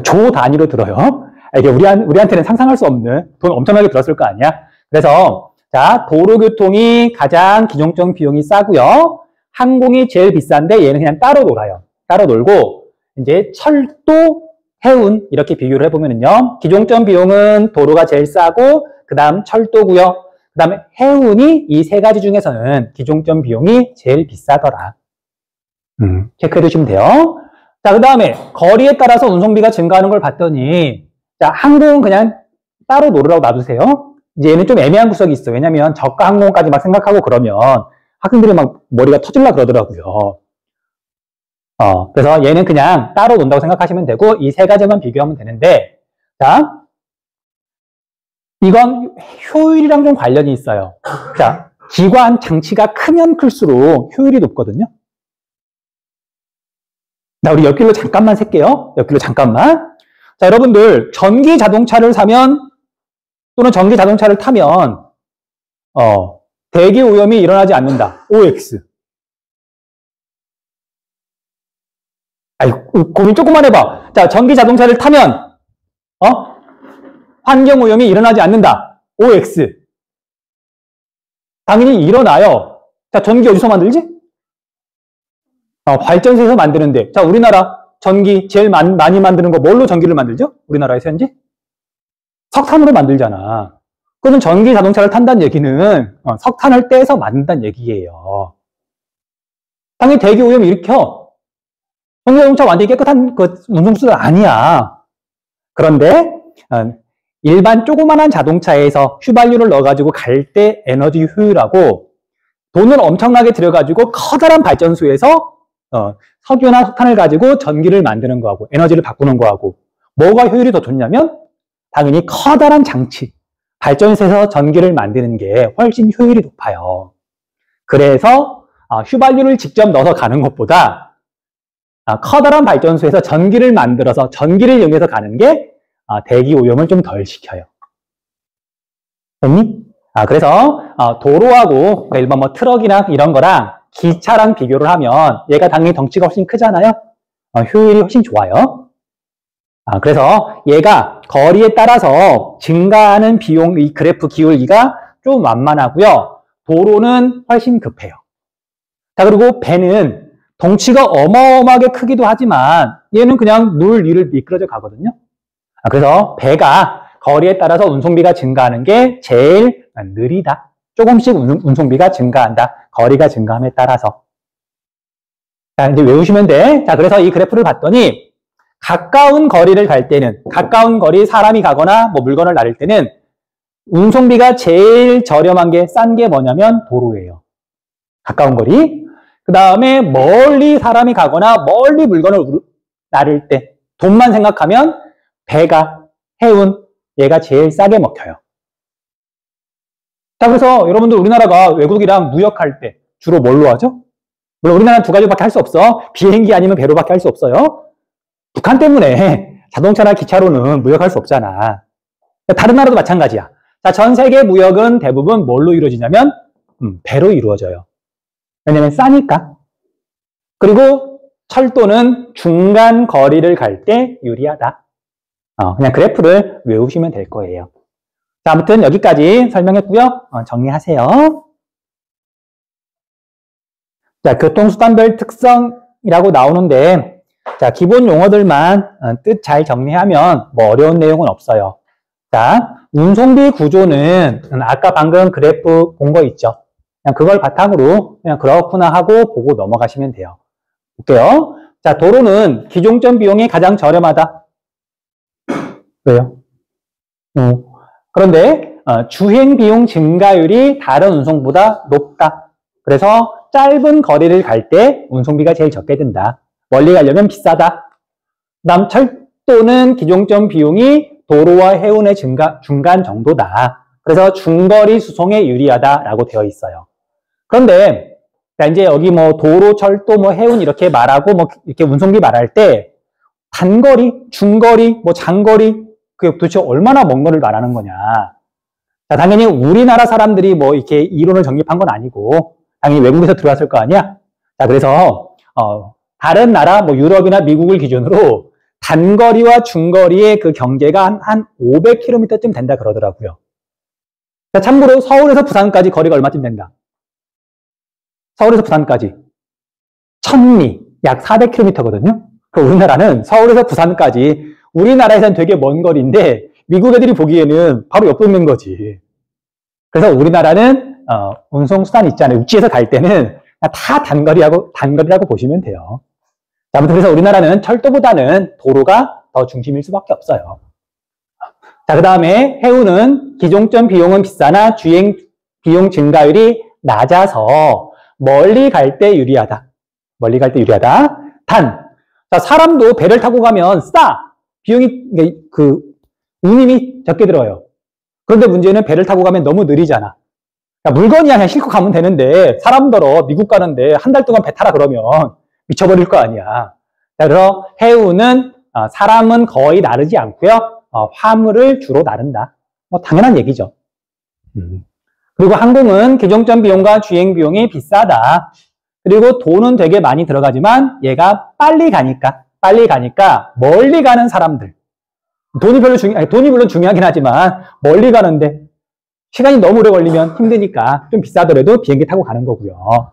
조 단위로 들어요. 이게 우리한테는 상상할 수 없는 돈 엄청나게 들었을 거 아니야? 그래서 자, 도로교통이 가장 기종점 비용이 싸고요. 항공이 제일 비싼데 얘는 그냥 따로 놀아요. 따로 놀고 이제 철도, 해운 이렇게 비교를 해보면요. 기종점 비용은 도로가 제일 싸고 그 다음 철도고요. 그 다음에 해운이 이 3가지 중에서는 기종점 비용이 제일 비싸더라. 체크해 두시면 돼요. 자, 그 다음에 거리에 따라서 운송비가 증가하는 걸 봤더니 자, 항공은 그냥 따로 놀으라고 놔두세요. 이제 얘는 좀 애매한 구석이 있어. 왜냐면 저가 항공까지 막 생각하고 그러면 학생들이 막 머리가 터질라 그러더라고요. 그래서 얘는 그냥 따로 논다고 생각하시면 되고 이 3가지만 비교하면 되는데 자, 이건 효율이랑 좀 관련이 있어요. 자, 기관 장치가 크면 클수록 효율이 높거든요. 자, 우리 옆길로 잠깐만 셀게요. 옆길로 잠깐만. 자, 여러분들 전기 자동차를 사면 또는 전기 자동차를 타면 대기 오염이 일어나지 않는다. OX. 아이, 고민 조금만 해봐. 자, 전기 자동차를 타면, 환경오염이 일어나지 않는다. OX. 당연히 일어나요. 자, 전기 어디서 만들지? 발전소에서 만드는데. 자, 우리나라 전기 제일 많이 만드는 거 뭘로 전기를 만들죠? 우리나라에서 현재? 석탄으로 만들잖아. 그러면 전기 자동차를 탄다는 얘기는 석탄을 떼서 만든다는 얘기예요. 당연히 대기 오염을 일으켜. 전기 자동차 완전히 깨끗한 운송수가 아니야. 그런데 일반 조그만한 자동차에서 휘발유를 넣어가지고 갈 때 에너지 효율하고 돈을 엄청나게 들여가지고 커다란 발전소에서 석유나 석탄을 가지고 전기를 만드는 거하고 에너지를 바꾸는 거하고 뭐가 효율이 더 좋냐면 당연히 커다란 장치, 발전소에서 전기를 만드는 게 훨씬 효율이 높아요. 그래서 휘발유를 직접 넣어서 가는 것보다 커다란 발전소에서 전기를 만들어서 전기를 이용해서 가는 게 대기 오염을 좀 덜 시켜요. 됐니? 그래서 도로하고 일반 뭐 트럭이나 이런 거랑 기차랑 비교를 하면 얘가 당연히 덩치가 훨씬 크잖아요. 효율이 훨씬 좋아요. 그래서 얘가 거리에 따라서 증가하는 비용, 이 그래프 기울기가 좀 완만하고요. 도로는 훨씬 급해요. 자, 그리고 배는 덩치가 어마어마하게 크기도 하지만 얘는 그냥 물 위를 미끄러져 가거든요. 그래서 배가 거리에 따라서 운송비가 증가하는 게 제일 느리다. 조금씩 운송비가 증가한다. 거리가 증가함에 따라서. 자, 이제 외우시면 돼. 자, 그래서 이 그래프를 봤더니 가까운 거리를 갈 때는, 가까운 거리 사람이 가거나 뭐 물건을 나를 때는 운송비가 제일 저렴한 게 싼 게 뭐냐면 도로예요. 가까운 거리. 그 다음에 멀리 사람이 가거나 멀리 물건을 나를 때 돈만 생각하면 배가, 해운, 얘가 제일 싸게 먹혀요. 자, 그래서 여러분들 우리나라가 외국이랑 무역할 때 주로 뭘로 하죠? 물론 우리나라는 두 가지밖에 할 수 없어. 비행기 아니면 배로밖에 할 수 없어요. 북한 때문에 자동차나 기차로는 무역할 수 없잖아. 다른 나라도 마찬가지야. 자, 전 세계 무역은 대부분 뭘로 이루어지냐면 배로 이루어져요. 왜냐면 싸니까. 그리고 철도는 중간 거리를 갈 때 유리하다. 그냥 그래프를 외우시면 될 거예요. 자, 아무튼 여기까지 설명했고요. 정리하세요. 자, 교통수단별 특성이라고 나오는데, 자, 기본 용어들만 뜻 잘 정리하면 뭐 어려운 내용은 없어요. 자, 운송비 구조는 아까 방금 그래프 본 거 있죠? 그냥 그걸 바탕으로 그냥 그렇구나 하고 보고 넘어가시면 돼요. 볼게요. 자, 도로는 기종점 비용이 가장 저렴하다. 왜요? 그런데 주행 비용 증가율이 다른 운송보다 높다. 그래서 짧은 거리를 갈 때 운송비가 제일 적게 든다. 멀리 가려면 비싸다. 그다음 철도는 기종점 비용이 도로와 해운의 중간 정도다. 그래서 중거리 수송에 유리하다라고 되어 있어요. 그런데 이제 여기 뭐 도로, 철도, 뭐 해운 이렇게 말하고 뭐 이렇게 운송비 말할 때 단거리, 중거리, 뭐 장거리 그게 도대체 얼마나 먼 거를 말하는 거냐. 자, 당연히 우리나라 사람들이 뭐 이렇게 이론을 정립한 건 아니고 당연히 외국에서 들어왔을 거 아니야. 자, 그래서 다른 나라 뭐 유럽이나 미국을 기준으로 단거리와 중거리의 그 경계가 한 500km쯤 된다 그러더라고요. 자, 참고로 서울에서 부산까지 거리가 얼마쯤 된다? 서울에서 부산까지 1000리, 약 400km거든요. 우리나라는 서울에서 부산까지 우리나라에서는 되게 먼 거리인데 미국 애들이 보기에는 바로 옆 동네인 거지. 그래서 우리나라는 운송수단 있잖아요. 육지에서 갈 때는 다 단거리라고 보시면 돼요. 아무튼 그래서 우리나라는 철도보다는 도로가 더 중심일 수밖에 없어요. 자, 그 다음에 해운은 기종점 비용은 비싸나 주행 비용 증가율이 낮아서 멀리 갈 때 유리하다. 멀리 갈 때 유리하다. 자, 사람도 배를 타고 가면 싸. 비용이, 운임이 적게 들어요. 그런데 문제는 배를 타고 가면 너무 느리잖아. 물건이야 그냥 싣고 가면 되는데, 사람들어 미국 가는데 한 달 동안 배 타라 그러면 미쳐버릴 거 아니야. 자, 그래서 해운은, 사람은 거의 나르지 않고요. 화물을 주로 나른다. 뭐, 당연한 얘기죠. 그리고 항공은 기종점 비용과 주행 비용이 비싸다. 그리고 돈은 되게 많이 들어가지만 얘가 빨리 가니까 빨리 가니까 멀리 가는 사람들. 돈이 물론 중요하긴 하지만 멀리 가는데 시간이 너무 오래 걸리면 힘드니까 좀 비싸더라도 비행기 타고 가는 거고요.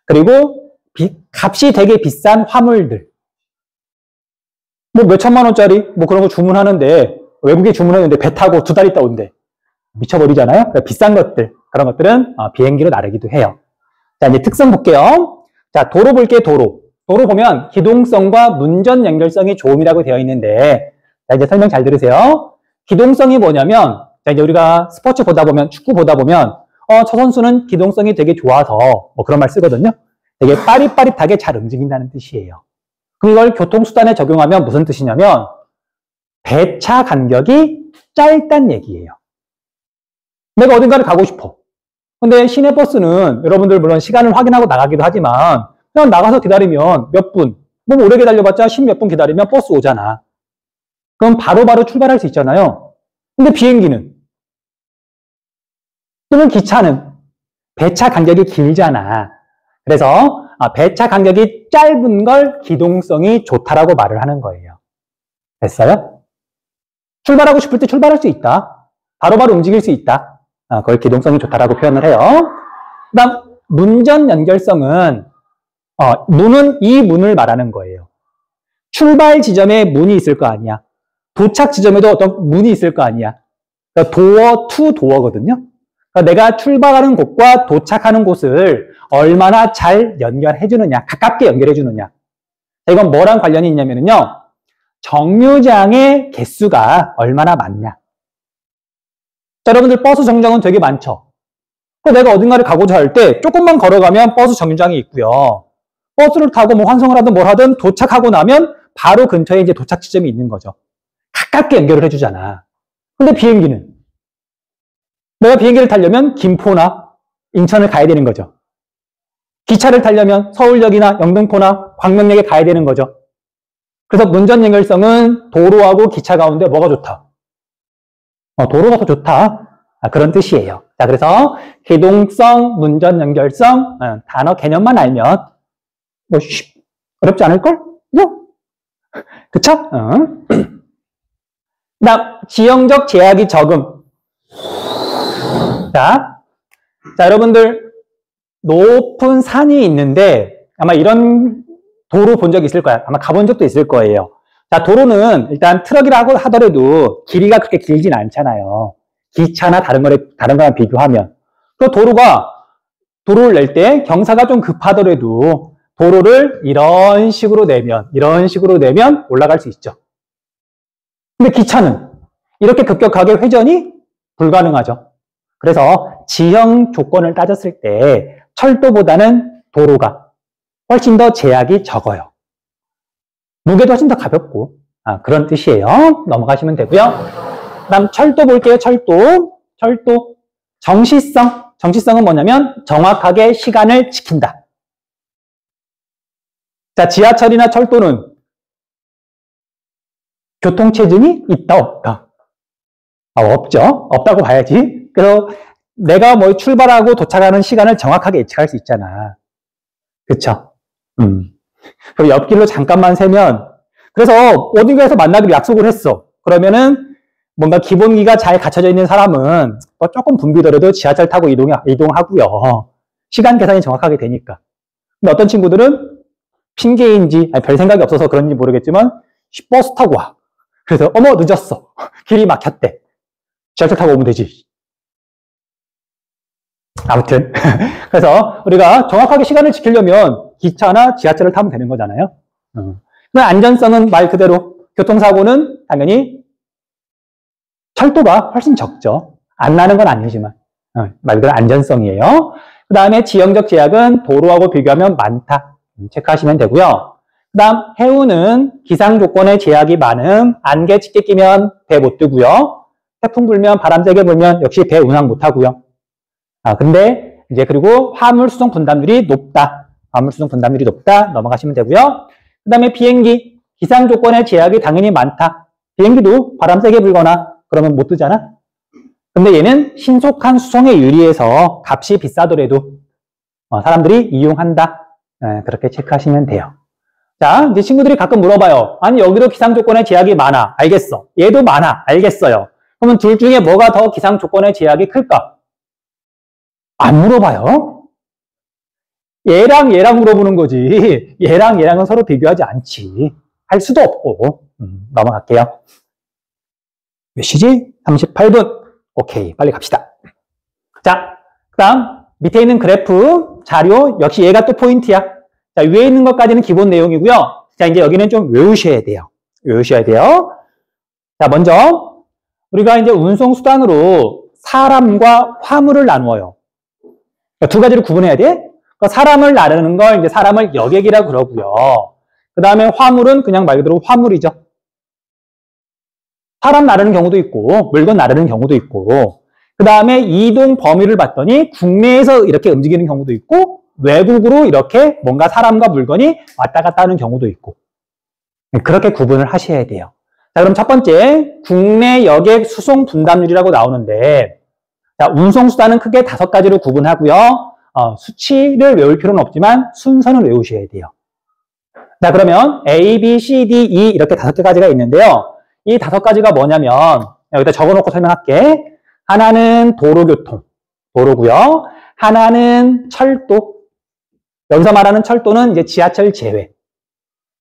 그리고 값이 되게 비싼 화물들. 뭐 몇천만 원짜리 뭐 그런 거 주문하는데 외국에 주문하는데 배 타고 2달 있다 온대. 미쳐버리잖아요. 그러니까 비싼 것들, 그런 것들은 비행기로 나르기도 해요. 자, 이제 특성 볼게요. 자, 도로 볼게요, 도로. 도로 보면 기동성과 문전 연결성이 좋음이라고 되어 있는데, 자, 이제 설명 잘 들으세요. 기동성이 뭐냐면, 자, 이제 우리가 스포츠 보다 보면, 축구 보다 보면, 저 선수는 기동성이 되게 좋아서, 뭐 그런 말 쓰거든요. 되게 빠릿빠릿하게 잘 움직인다는 뜻이에요. 그럼 이걸 교통수단에 적용하면 무슨 뜻이냐면, 배차 간격이 짧다는 얘기예요. 내가 어딘가를 가고 싶어. 근데 시내버스는 여러분들 물론 시간을 확인하고 나가기도 하지만 그냥 나가서 기다리면 몇 분, 뭐 오래 기다려봤자 10몇 분 기다리면 버스 오잖아. 그럼 바로바로 출발할 수 있잖아요. 근데 비행기는 또는 기차는 배차 간격이 길잖아. 그래서 배차 간격이 짧은 걸 기동성이 좋다라고 말을 하는 거예요. 됐어요? 출발하고 싶을 때 출발할 수 있다. 바로바로 움직일 수 있다. 그걸 기동성이 좋다라고 표현을 해요. 그 다음, 문전 연결성은, 문은 이 문을 말하는 거예요. 출발 지점에 문이 있을 거 아니야. 도착 지점에도 어떤 문이 있을 거 아니야. 그러니까 도어 투 도어거든요. 그러니까 내가 출발하는 곳과 도착하는 곳을 얼마나 잘 연결해 주느냐, 가깝게 연결해 주느냐. 이건 뭐랑 관련이 있냐면요. 정류장의 개수가 얼마나 많냐. 자, 여러분들 버스 정류장은 되게 많죠. 내가 어딘가를 가고자 할 때 조금만 걸어가면 버스 정류장이 있고요. 버스를 타고 뭐 환승을 하든 뭘 하든 도착하고 나면 바로 근처에 이제 도착 지점이 있는 거죠. 가깝게 연결을 해주잖아. 근데 비행기는 내가 비행기를 타려면 김포나 인천을 가야 되는 거죠. 기차를 타려면 서울역이나 영등포나 광명역에 가야 되는 거죠. 그래서 문전 연결성은 도로하고 기차 가운데 뭐가 좋다? 도로가 더 좋다. 그런 뜻이에요. 자, 그래서 기동성, 문전 연결성, 단어 개념만 알면 뭐 어렵지 않을걸? 그쵸? 그다음 지형적 제약이 적음. 자, 여러분들 높은 산이 있는데 아마 이런 도로 본 적 있을 거야. 아마 가본 적도 있을 거예요. 자, 도로는 일단 트럭이라고 하더라도 길이가 그렇게 길진 않잖아요. 기차나 다른 거랑 비교하면. 그 도로를 낼 때 경사가 좀 급하더라도 도로를 이런 식으로 내면 올라갈 수 있죠. 근데 기차는 이렇게 급격하게 회전이 불가능하죠. 그래서 지형 조건을 따졌을 때 철도보다는 도로가 훨씬 더 제약이 적어요. 무게도 훨씬 더 가볍고 그런 뜻이에요. 넘어가시면 되고요. 그 다음 철도 볼게요. 철도. 정시성은 뭐냐면 정확하게 시간을 지킨다. 자, 지하철이나 철도는 교통체증이 있다 없다? 없죠. 없다고 봐야지. 그래서 내가 뭐 출발하고 도착하는 시간을 정확하게 예측할 수 있잖아. 그쵸? 그리고 옆길로 잠깐만 세면, 그래서 어딘가에서 만나기로 약속을 했어. 그러면은 뭔가 기본기가 잘 갖춰져 있는 사람은 조금 붐비더라도 지하철 타고 이동하고요. 시간 계산이 정확하게 되니까. 근데 어떤 친구들은 핑계인지 별 생각이 없어서 그런지 모르겠지만 버스 타고 와. 그래서 어머 늦었어. 길이 막혔대. 지하철 타고 오면 되지. 아무튼 그래서 우리가 정확하게 시간을 지키려면 기차나 지하철을 타면 되는 거잖아요. 안전성은 말 그대로 교통사고는 당연히 철도가 훨씬 적죠. 안 나는 건 아니지만 말 그대로 안전성이에요. 그 다음에 지형적 제약은 도로하고 비교하면 많다. 체크하시면 되고요. 그 다음 해우는 기상 조건의 제약이 많음. 안개 짙게 끼면 배 못 뜨고요. 태풍 불면 바람 세게 불면 역시 배 운항 못 하고요. 근데 이제 그리고 화물 수송 분담률이 높다. 넘어가시면 되고요. 그 다음에 비행기 기상 조건의 제약이 당연히 많다. 비행기도 바람 세게 불거나 그러면 못 뜨잖아. 근데 얘는 신속한 수송에 유리해서 값이 비싸더라도 사람들이 이용한다. 그렇게 체크하시면 돼요. 자, 이제 친구들이 가끔 물어봐요. 아니, 여기도 기상 조건의 제약이 많아. 알겠어. 얘도 많아. 알겠어요. 그러면 둘 중에 뭐가 더 기상 조건의 제약이 클까? 안 물어봐요. 얘랑 얘랑 물어보는 거지. 얘랑 얘랑은 서로 비교하지 않지. 할 수도 없고. 넘어갈게요. 몇 시지? 38분. 오케이. 빨리 갑시다. 자, 그 다음 밑에 있는 그래프, 자료, 역시 얘가 또 포인트야. 자, 위에 있는 것까지는 기본 내용이고요. 자, 이제 여기는 좀 외우셔야 돼요. 외우셔야 돼요. 자, 먼저 우리가 이제 운송수단으로 사람과 화물을 나누어요. 그러니까 두 가지를 구분해야 돼. 그러니까 사람을 나르는 걸 이제 사람을 여객이라고 그러고요. 그 다음에 화물은 그냥 말 그대로 화물이죠. 사람 나르는 경우도 있고 물건 나르는 경우도 있고 그 다음에 이동 범위를 봤더니 국내에서 이렇게 움직이는 경우도 있고 외국으로 이렇게 뭔가 사람과 물건이 왔다 갔다 하는 경우도 있고 그렇게 구분을 하셔야 돼요. 자, 그럼 첫 번째 국내 여객 수송 분담률이라고 나오는데 자, 운송수단은 크게 5가지로 구분하고요. 수치를 외울 필요는 없지만 순서는 외우셔야 돼요. 자, 그러면 A, B, C, D, E 이렇게 5가지가 있는데요. 이 5가지가 뭐냐면 여기다 적어놓고 설명할게. 하나는 도로교통, 도로고요. 하나는 철도. 여기서 말하는 철도는 이제 지하철 제외.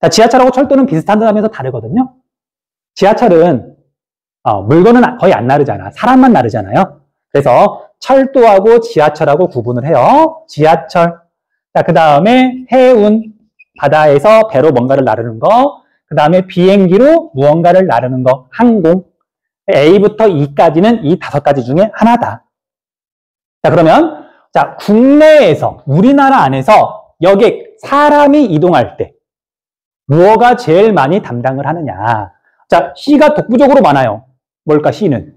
자, 지하철하고 철도는 비슷하다면서 다르거든요. 지하철은 물건은 거의 안 나르잖아. 사람만 나르잖아요. 그래서 철도하고 지하철하고 구분을 해요. 지하철. 자, 그 다음에 해운, 바다에서 배로 뭔가를 나르는 거. 그 다음에 비행기로 무언가를 나르는 거, 항공. A부터 E까지는 이 5가지 중에 하나다. 자, 그러면 자, 국내에서 우리나라 안에서 여객 사람이 이동할 때 무엇가 제일 많이 담당을 하느냐? 자, C가 독보적으로 많아요. 뭘까, C는?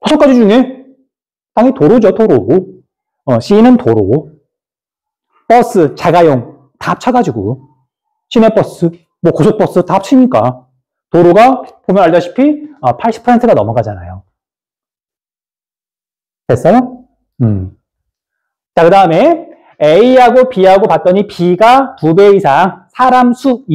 5가지 중에 당연히 도로죠, 도로. C는 도로. 버스, 자가용 다 합쳐가지고 시내버스, 뭐 고속버스 다 합치니까 도로가 보면 알다시피 80%가 넘어가잖아요. 됐어요? 자, 그 다음에 A하고 B하고 봤더니 B가 2배 이상 사람 수,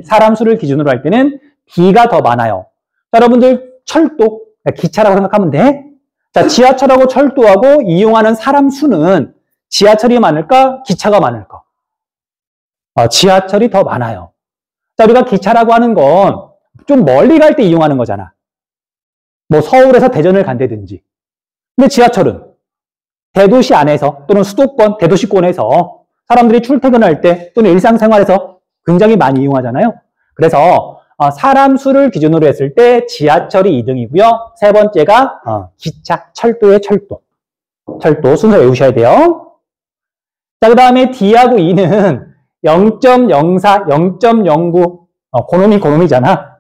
사람 수를 기준으로 할 때는 B가 더 많아요. 자, 여러분들 철도, 기차라고 생각하면 돼. 자, 지하철하고 철도하고 이용하는 사람 수는 지하철이 많을까? 기차가 많을까? 지하철이 더 많아요. 자, 우리가 기차라고 하는 건 좀 멀리 갈 때 이용하는 거잖아. 뭐 서울에서 대전을 간다든지. 근데 지하철은 대도시 안에서 또는 수도권, 대도시권에서 사람들이 출퇴근할 때 또는 일상생활에서 굉장히 많이 이용하잖아요. 그래서 사람 수를 기준으로 했을 때 지하철이 2등이고요. 세 번째가 기차, 철도의 철도. 철도 순서 외우셔야 돼요. 자, 그 다음에 D하고 E는 0.04, 0.09 고놈이잖아.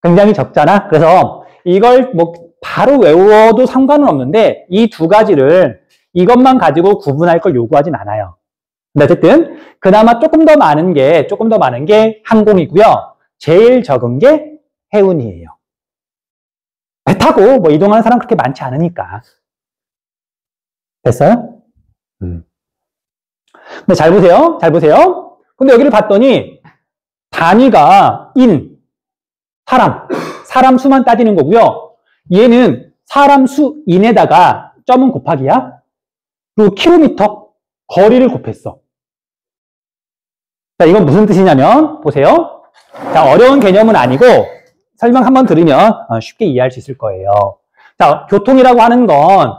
굉장히 적잖아. 그래서 이걸 뭐 바로 외워도 상관은 없는데 이 2가지를 이것만 가지고 구분할 걸 요구하진 않아요. 근데 어쨌든 그나마 조금 더 많은 게 항공이고요. 제일 적은 게 해운이에요. 배 타고 뭐 이동하는 사람 그렇게 많지 않으니까. 됐어요? 근데 잘 보세요. 잘 보세요. 근데 여기를 봤더니 단위가 사람 수만 따지는 거고요. 얘는 사람 수 인에다가 점은 곱하기야. 그리고 킬로미터, 거리를 곱했어. 자, 이건 무슨 뜻이냐면 보세요. 자, 어려운 개념은 아니고 설명 한번 들으면 쉽게 이해할 수 있을 거예요. 자, 교통이라고 하는 건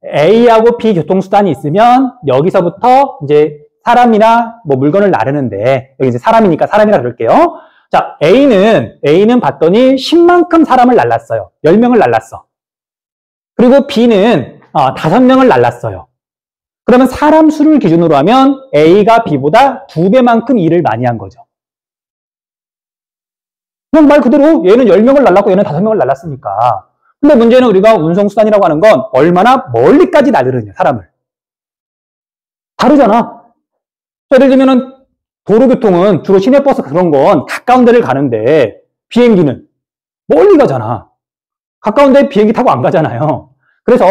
A하고 B 교통수단이 있으면 여기서부터 이제 사람이나 뭐 물건을 나르는데 여기 이제 사람이니까 사람이라 그럴게요. 자, A는 봤더니 10만큼 사람을 날랐어요. 10명을 날랐어. 그리고 B는 5명을 날랐어요. 그러면 사람 수를 기준으로 하면 A가 B보다 2배만큼 일을 많이 한 거죠. 그냥 말 그대로 얘는 10명을 날랐고 얘는 5명을 날랐으니까. 근데 문제는 우리가 운송수단이라고 하는 건 얼마나 멀리까지 나르느냐, 사람을. 다르잖아. 예를 들면은 도로교통은 주로 시내버스 그런 건 가까운 데를 가는데 비행기는 멀리 가잖아. 가까운 데 비행기 타고 안 가잖아요. 그래서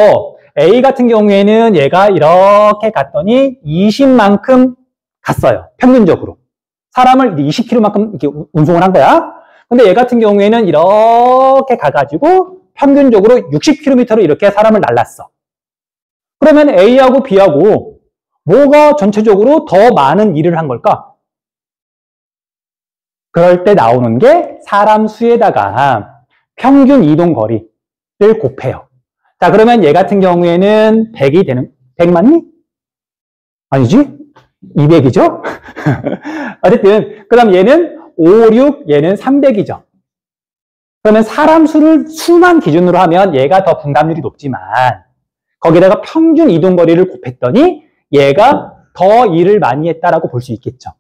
A 같은 경우에는 얘가 이렇게 갔더니 20만큼 갔어요. 평균적으로. 사람을 20km만큼 이렇게 운송을 한 거야. 근데 얘 같은 경우에는 이렇게 가가지고 평균적으로 60km로 이렇게 사람을 날랐어. 그러면 A하고 B하고 뭐가 전체적으로 더 많은 일을 한 걸까? 그럴 때 나오는 게 사람 수에다가 평균 이동 거리를 곱해요. 자, 그러면 얘 같은 경우에는 100이 되는, 100 맞니? 아니지? 200이죠? 어쨌든, 그 다음 얘는 5, 6, 얘는 300이죠. 그러면 사람 수만 기준으로 하면 얘가 더 분담률이 높지만, 거기다가 평균 이동 거리를 곱했더니 얘가 더 일을 많이 했다라고 볼 수 있겠죠.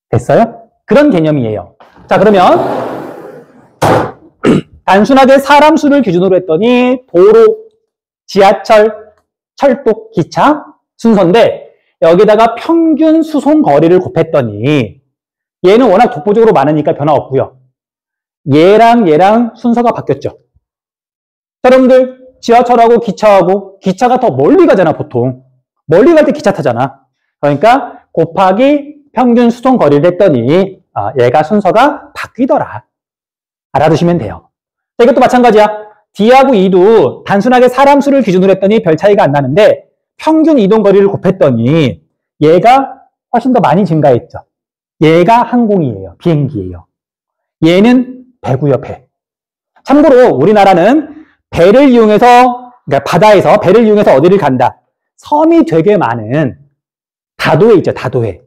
됐어요? 그런 개념이에요. 자, 그러면 단순하게 사람 수를 기준으로 했더니 도로, 지하철, 철도, 기차 순서인데 여기다가 평균 수송 거리를 곱했더니 얘는 워낙 독보적으로 많으니까 변화 없고요. 얘랑 순서가 바뀌었죠. 자, 여러분들 지하철하고 기차하고 기차가 더 멀리 가잖아, 보통. 멀리 갈 때 기차 타잖아. 그러니까 곱하기 평균 수송 거리를 했더니 얘가 순서가 바뀌더라. 알아두시면 돼요. 자, 이것도 마찬가지야. D하고 E도 단순하게 사람 수를 기준으로 했더니 별 차이가 안 나는데 평균 이동 거리를 곱했더니 얘가 훨씬 더 많이 증가했죠. 얘가 항공이에요. 비행기예요. 얘는 배고요, 배. 참고로 우리나라는 배를 이용해서, 그러니까 바다에서 배를 이용해서 어디를 간다. 섬이 되게 많은 다도해 있죠, 다도해.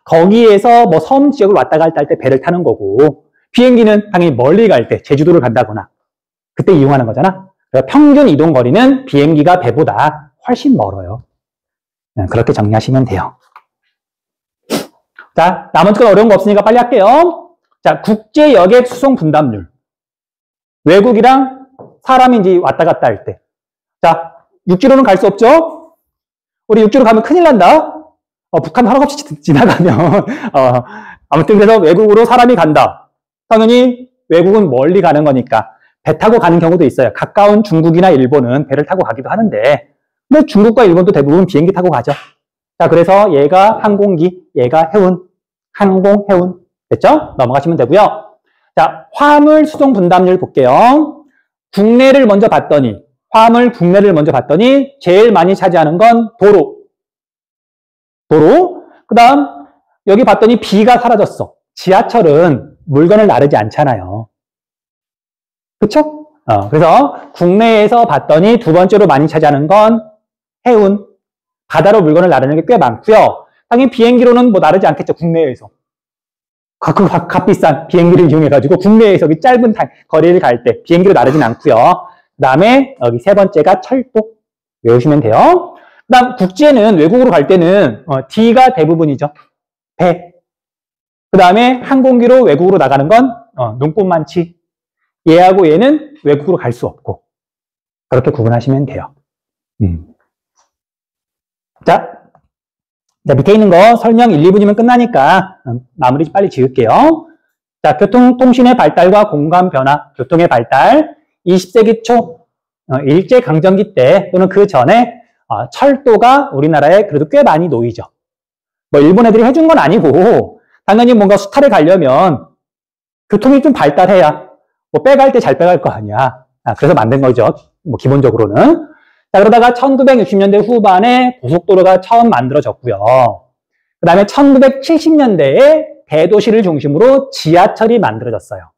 거기에서 뭐 섬 지역을 왔다 갔다 할 때 배를 타는 거고, 비행기는 당연히 멀리 갈 때, 제주도를 간다거나, 그때 이용하는 거잖아. 그래서 평균 이동 거리는 비행기가 배보다 훨씬 멀어요. 그렇게 정리하시면 돼요. 자, 나머지 건 어려운 거 없으니까 빨리 할게요. 자, 국제 여객 수송 분담률. 외국이랑 사람이 이제 왔다 갔다 할 때. 자, 육지로는 갈 수 없죠? 우리 육지로 가면 큰일 난다. 북한 허락없이 지나가면, 아무튼 그래서 외국으로 사람이 간다. 당연히 외국은 멀리 가는 거니까 배 타고 가는 경우도 있어요. 가까운 중국이나 일본은 배를 타고 가기도 하는데, 근데 중국과 일본도 대부분 비행기 타고 가죠. 자, 그래서 얘가 항공기, 얘가 해운, 항공, 해운. 됐죠? 넘어가시면 되고요. 자, 화물 수송 분담률 볼게요. 국내를 먼저 봤더니, 화물 국내를 먼저 봤더니 제일 많이 차지하는 건 도로. 그 다음 여기 봤더니 B가 사라졌어. 지하철은 물건을 나르지 않잖아요. 그쵸? 그래서 국내에서 봤더니 두 번째로 많이 차지하는 건 해운. 바다로 물건을 나르는 게 꽤 많고요. 당연히 비행기로는 뭐 나르지 않겠죠, 국내에서. 그 값비싼 비행기를 이용해가지고 국내에서 짧은 거리를 갈 때 비행기로 나르진 않고요. 그 다음에 여기 세 번째가 철도. 외우시면 돼요. 그 다음 국제는 외국으로 갈 때는 D가 대부분이죠. 배. 그 다음에 항공기로 외국으로 나가는 건 눈꽃만치. 얘하고 얘는 외국으로 갈 수 없고. 그렇게 구분하시면 돼요. 자, 밑에 있는 거 설명 1, 2분이면 끝나니까 마무리 빨리 지을게요. 자, 교통통신의 발달과 공간 변화, 교통의 발달, 20세기 초 일제강점기 때 또는 그 전에 철도가 우리나라에 그래도 꽤 많이 놓이죠. 뭐 일본 애들이 해준 건 아니고 당연히 뭔가 수탈에 가려면 교통이 좀 발달해야 뭐 빼갈 때 잘 빼갈 거 아니야. 그래서 만든 거죠. 뭐 기본적으로는. 자, 그러다가 1960년대 후반에 고속도로가 처음 만들어졌고요. 그 다음에 1970년대에 대도시를 중심으로 지하철이 만들어졌어요.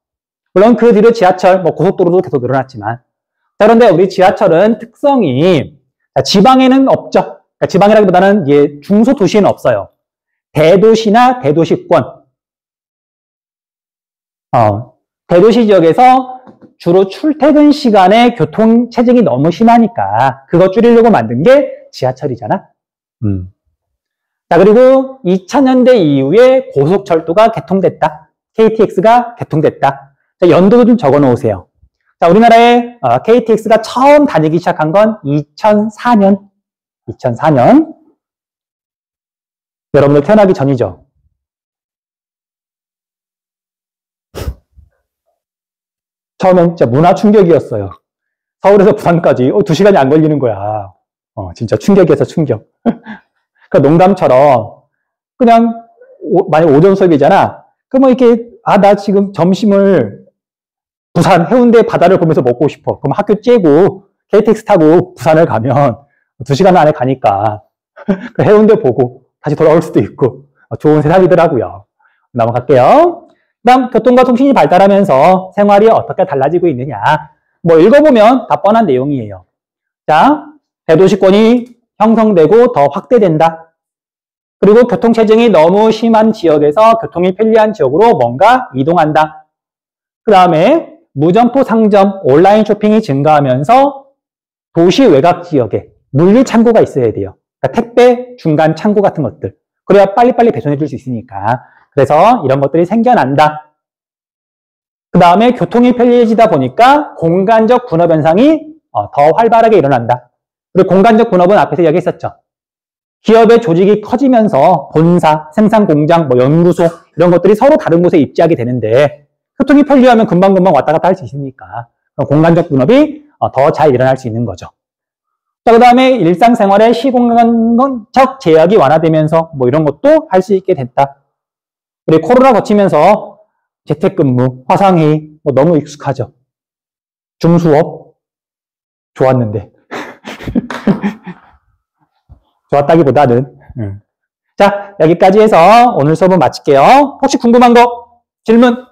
물론 그 뒤로 지하철, 뭐 고속도로도 계속 늘어났지만. 자, 그런데 우리 지하철은 특성이 지방에는 없죠. 그러니까 지방이라기보다는 중소도시에는 없어요. 대도시나 대도시권. 대도시 지역에서 주로 출퇴근 시간에 교통 체증이 너무 심하니까 그거 줄이려고 만든 게 지하철이잖아. 자, 그리고 2000년대 이후에 고속철도가 개통됐다. KTX가 개통됐다. 자, 연도도 좀 적어 놓으세요. 자, 우리나라에 KTX가 처음 다니기 시작한 건 2004년. 2004년. 여러분들 태어나기 전이죠. 처음엔 진짜 문화 충격이었어요. 서울에서 부산까지 2시간이 안 걸리는 거야. 진짜 충격이어서 충격. 그 농담처럼 그냥 만약 오전 수업이잖아. 그러면 이렇게 나 지금 점심을 부산 해운대 바다를 보면서 먹고 싶어. 그럼 학교 째고 KTX 타고 부산을 가면 2시간 안에 가니까 해운대 보고 다시 돌아올 수도 있고 좋은 세상이더라고요. 넘어갈게요. 그다음 교통과 통신이 발달하면서 생활이 어떻게 달라지고 있느냐. 뭐 읽어보면 다 뻔한 내용이에요. 자, 대도시권이 형성되고 더 확대된다. 그리고 교통체증이 너무 심한 지역에서 교통이 편리한 지역으로 뭔가 이동한다. 그 다음에 무점포 상점, 온라인 쇼핑이 증가하면서 도시 외곽 지역에 물류 창고가 있어야 돼요. 그러니까 택배 중간 창고 같은 것들. 그래야 빨리빨리 배송해 줄 수 있으니까. 그래서 이런 것들이 생겨난다. 그 다음에 교통이 편리해지다 보니까 공간적 분업 현상이 더 활발하게 일어난다. 그리고 공간적 분업은 앞에서 이야기했었죠. 기업의 조직이 커지면서 본사, 생산공장, 연구소 이런 것들이 서로 다른 곳에 입지하게 되는데 교통이 편리하면 금방금방 왔다 갔다 할 수 있으니까 공간적 분업이 더 잘 일어날 수 있는 거죠. 자, 그 다음에 일상생활의 시공간적 제약이 완화되면서 이런 것도 할 수 있게 됐다. 그리고 코로나 거치면서 재택근무, 화상회의 너무 익숙하죠. 줌수업 좋았는데 좋았다기보다는 자, 여기까지 해서 오늘 수업은 마칠게요. 혹시 궁금한 거 질문?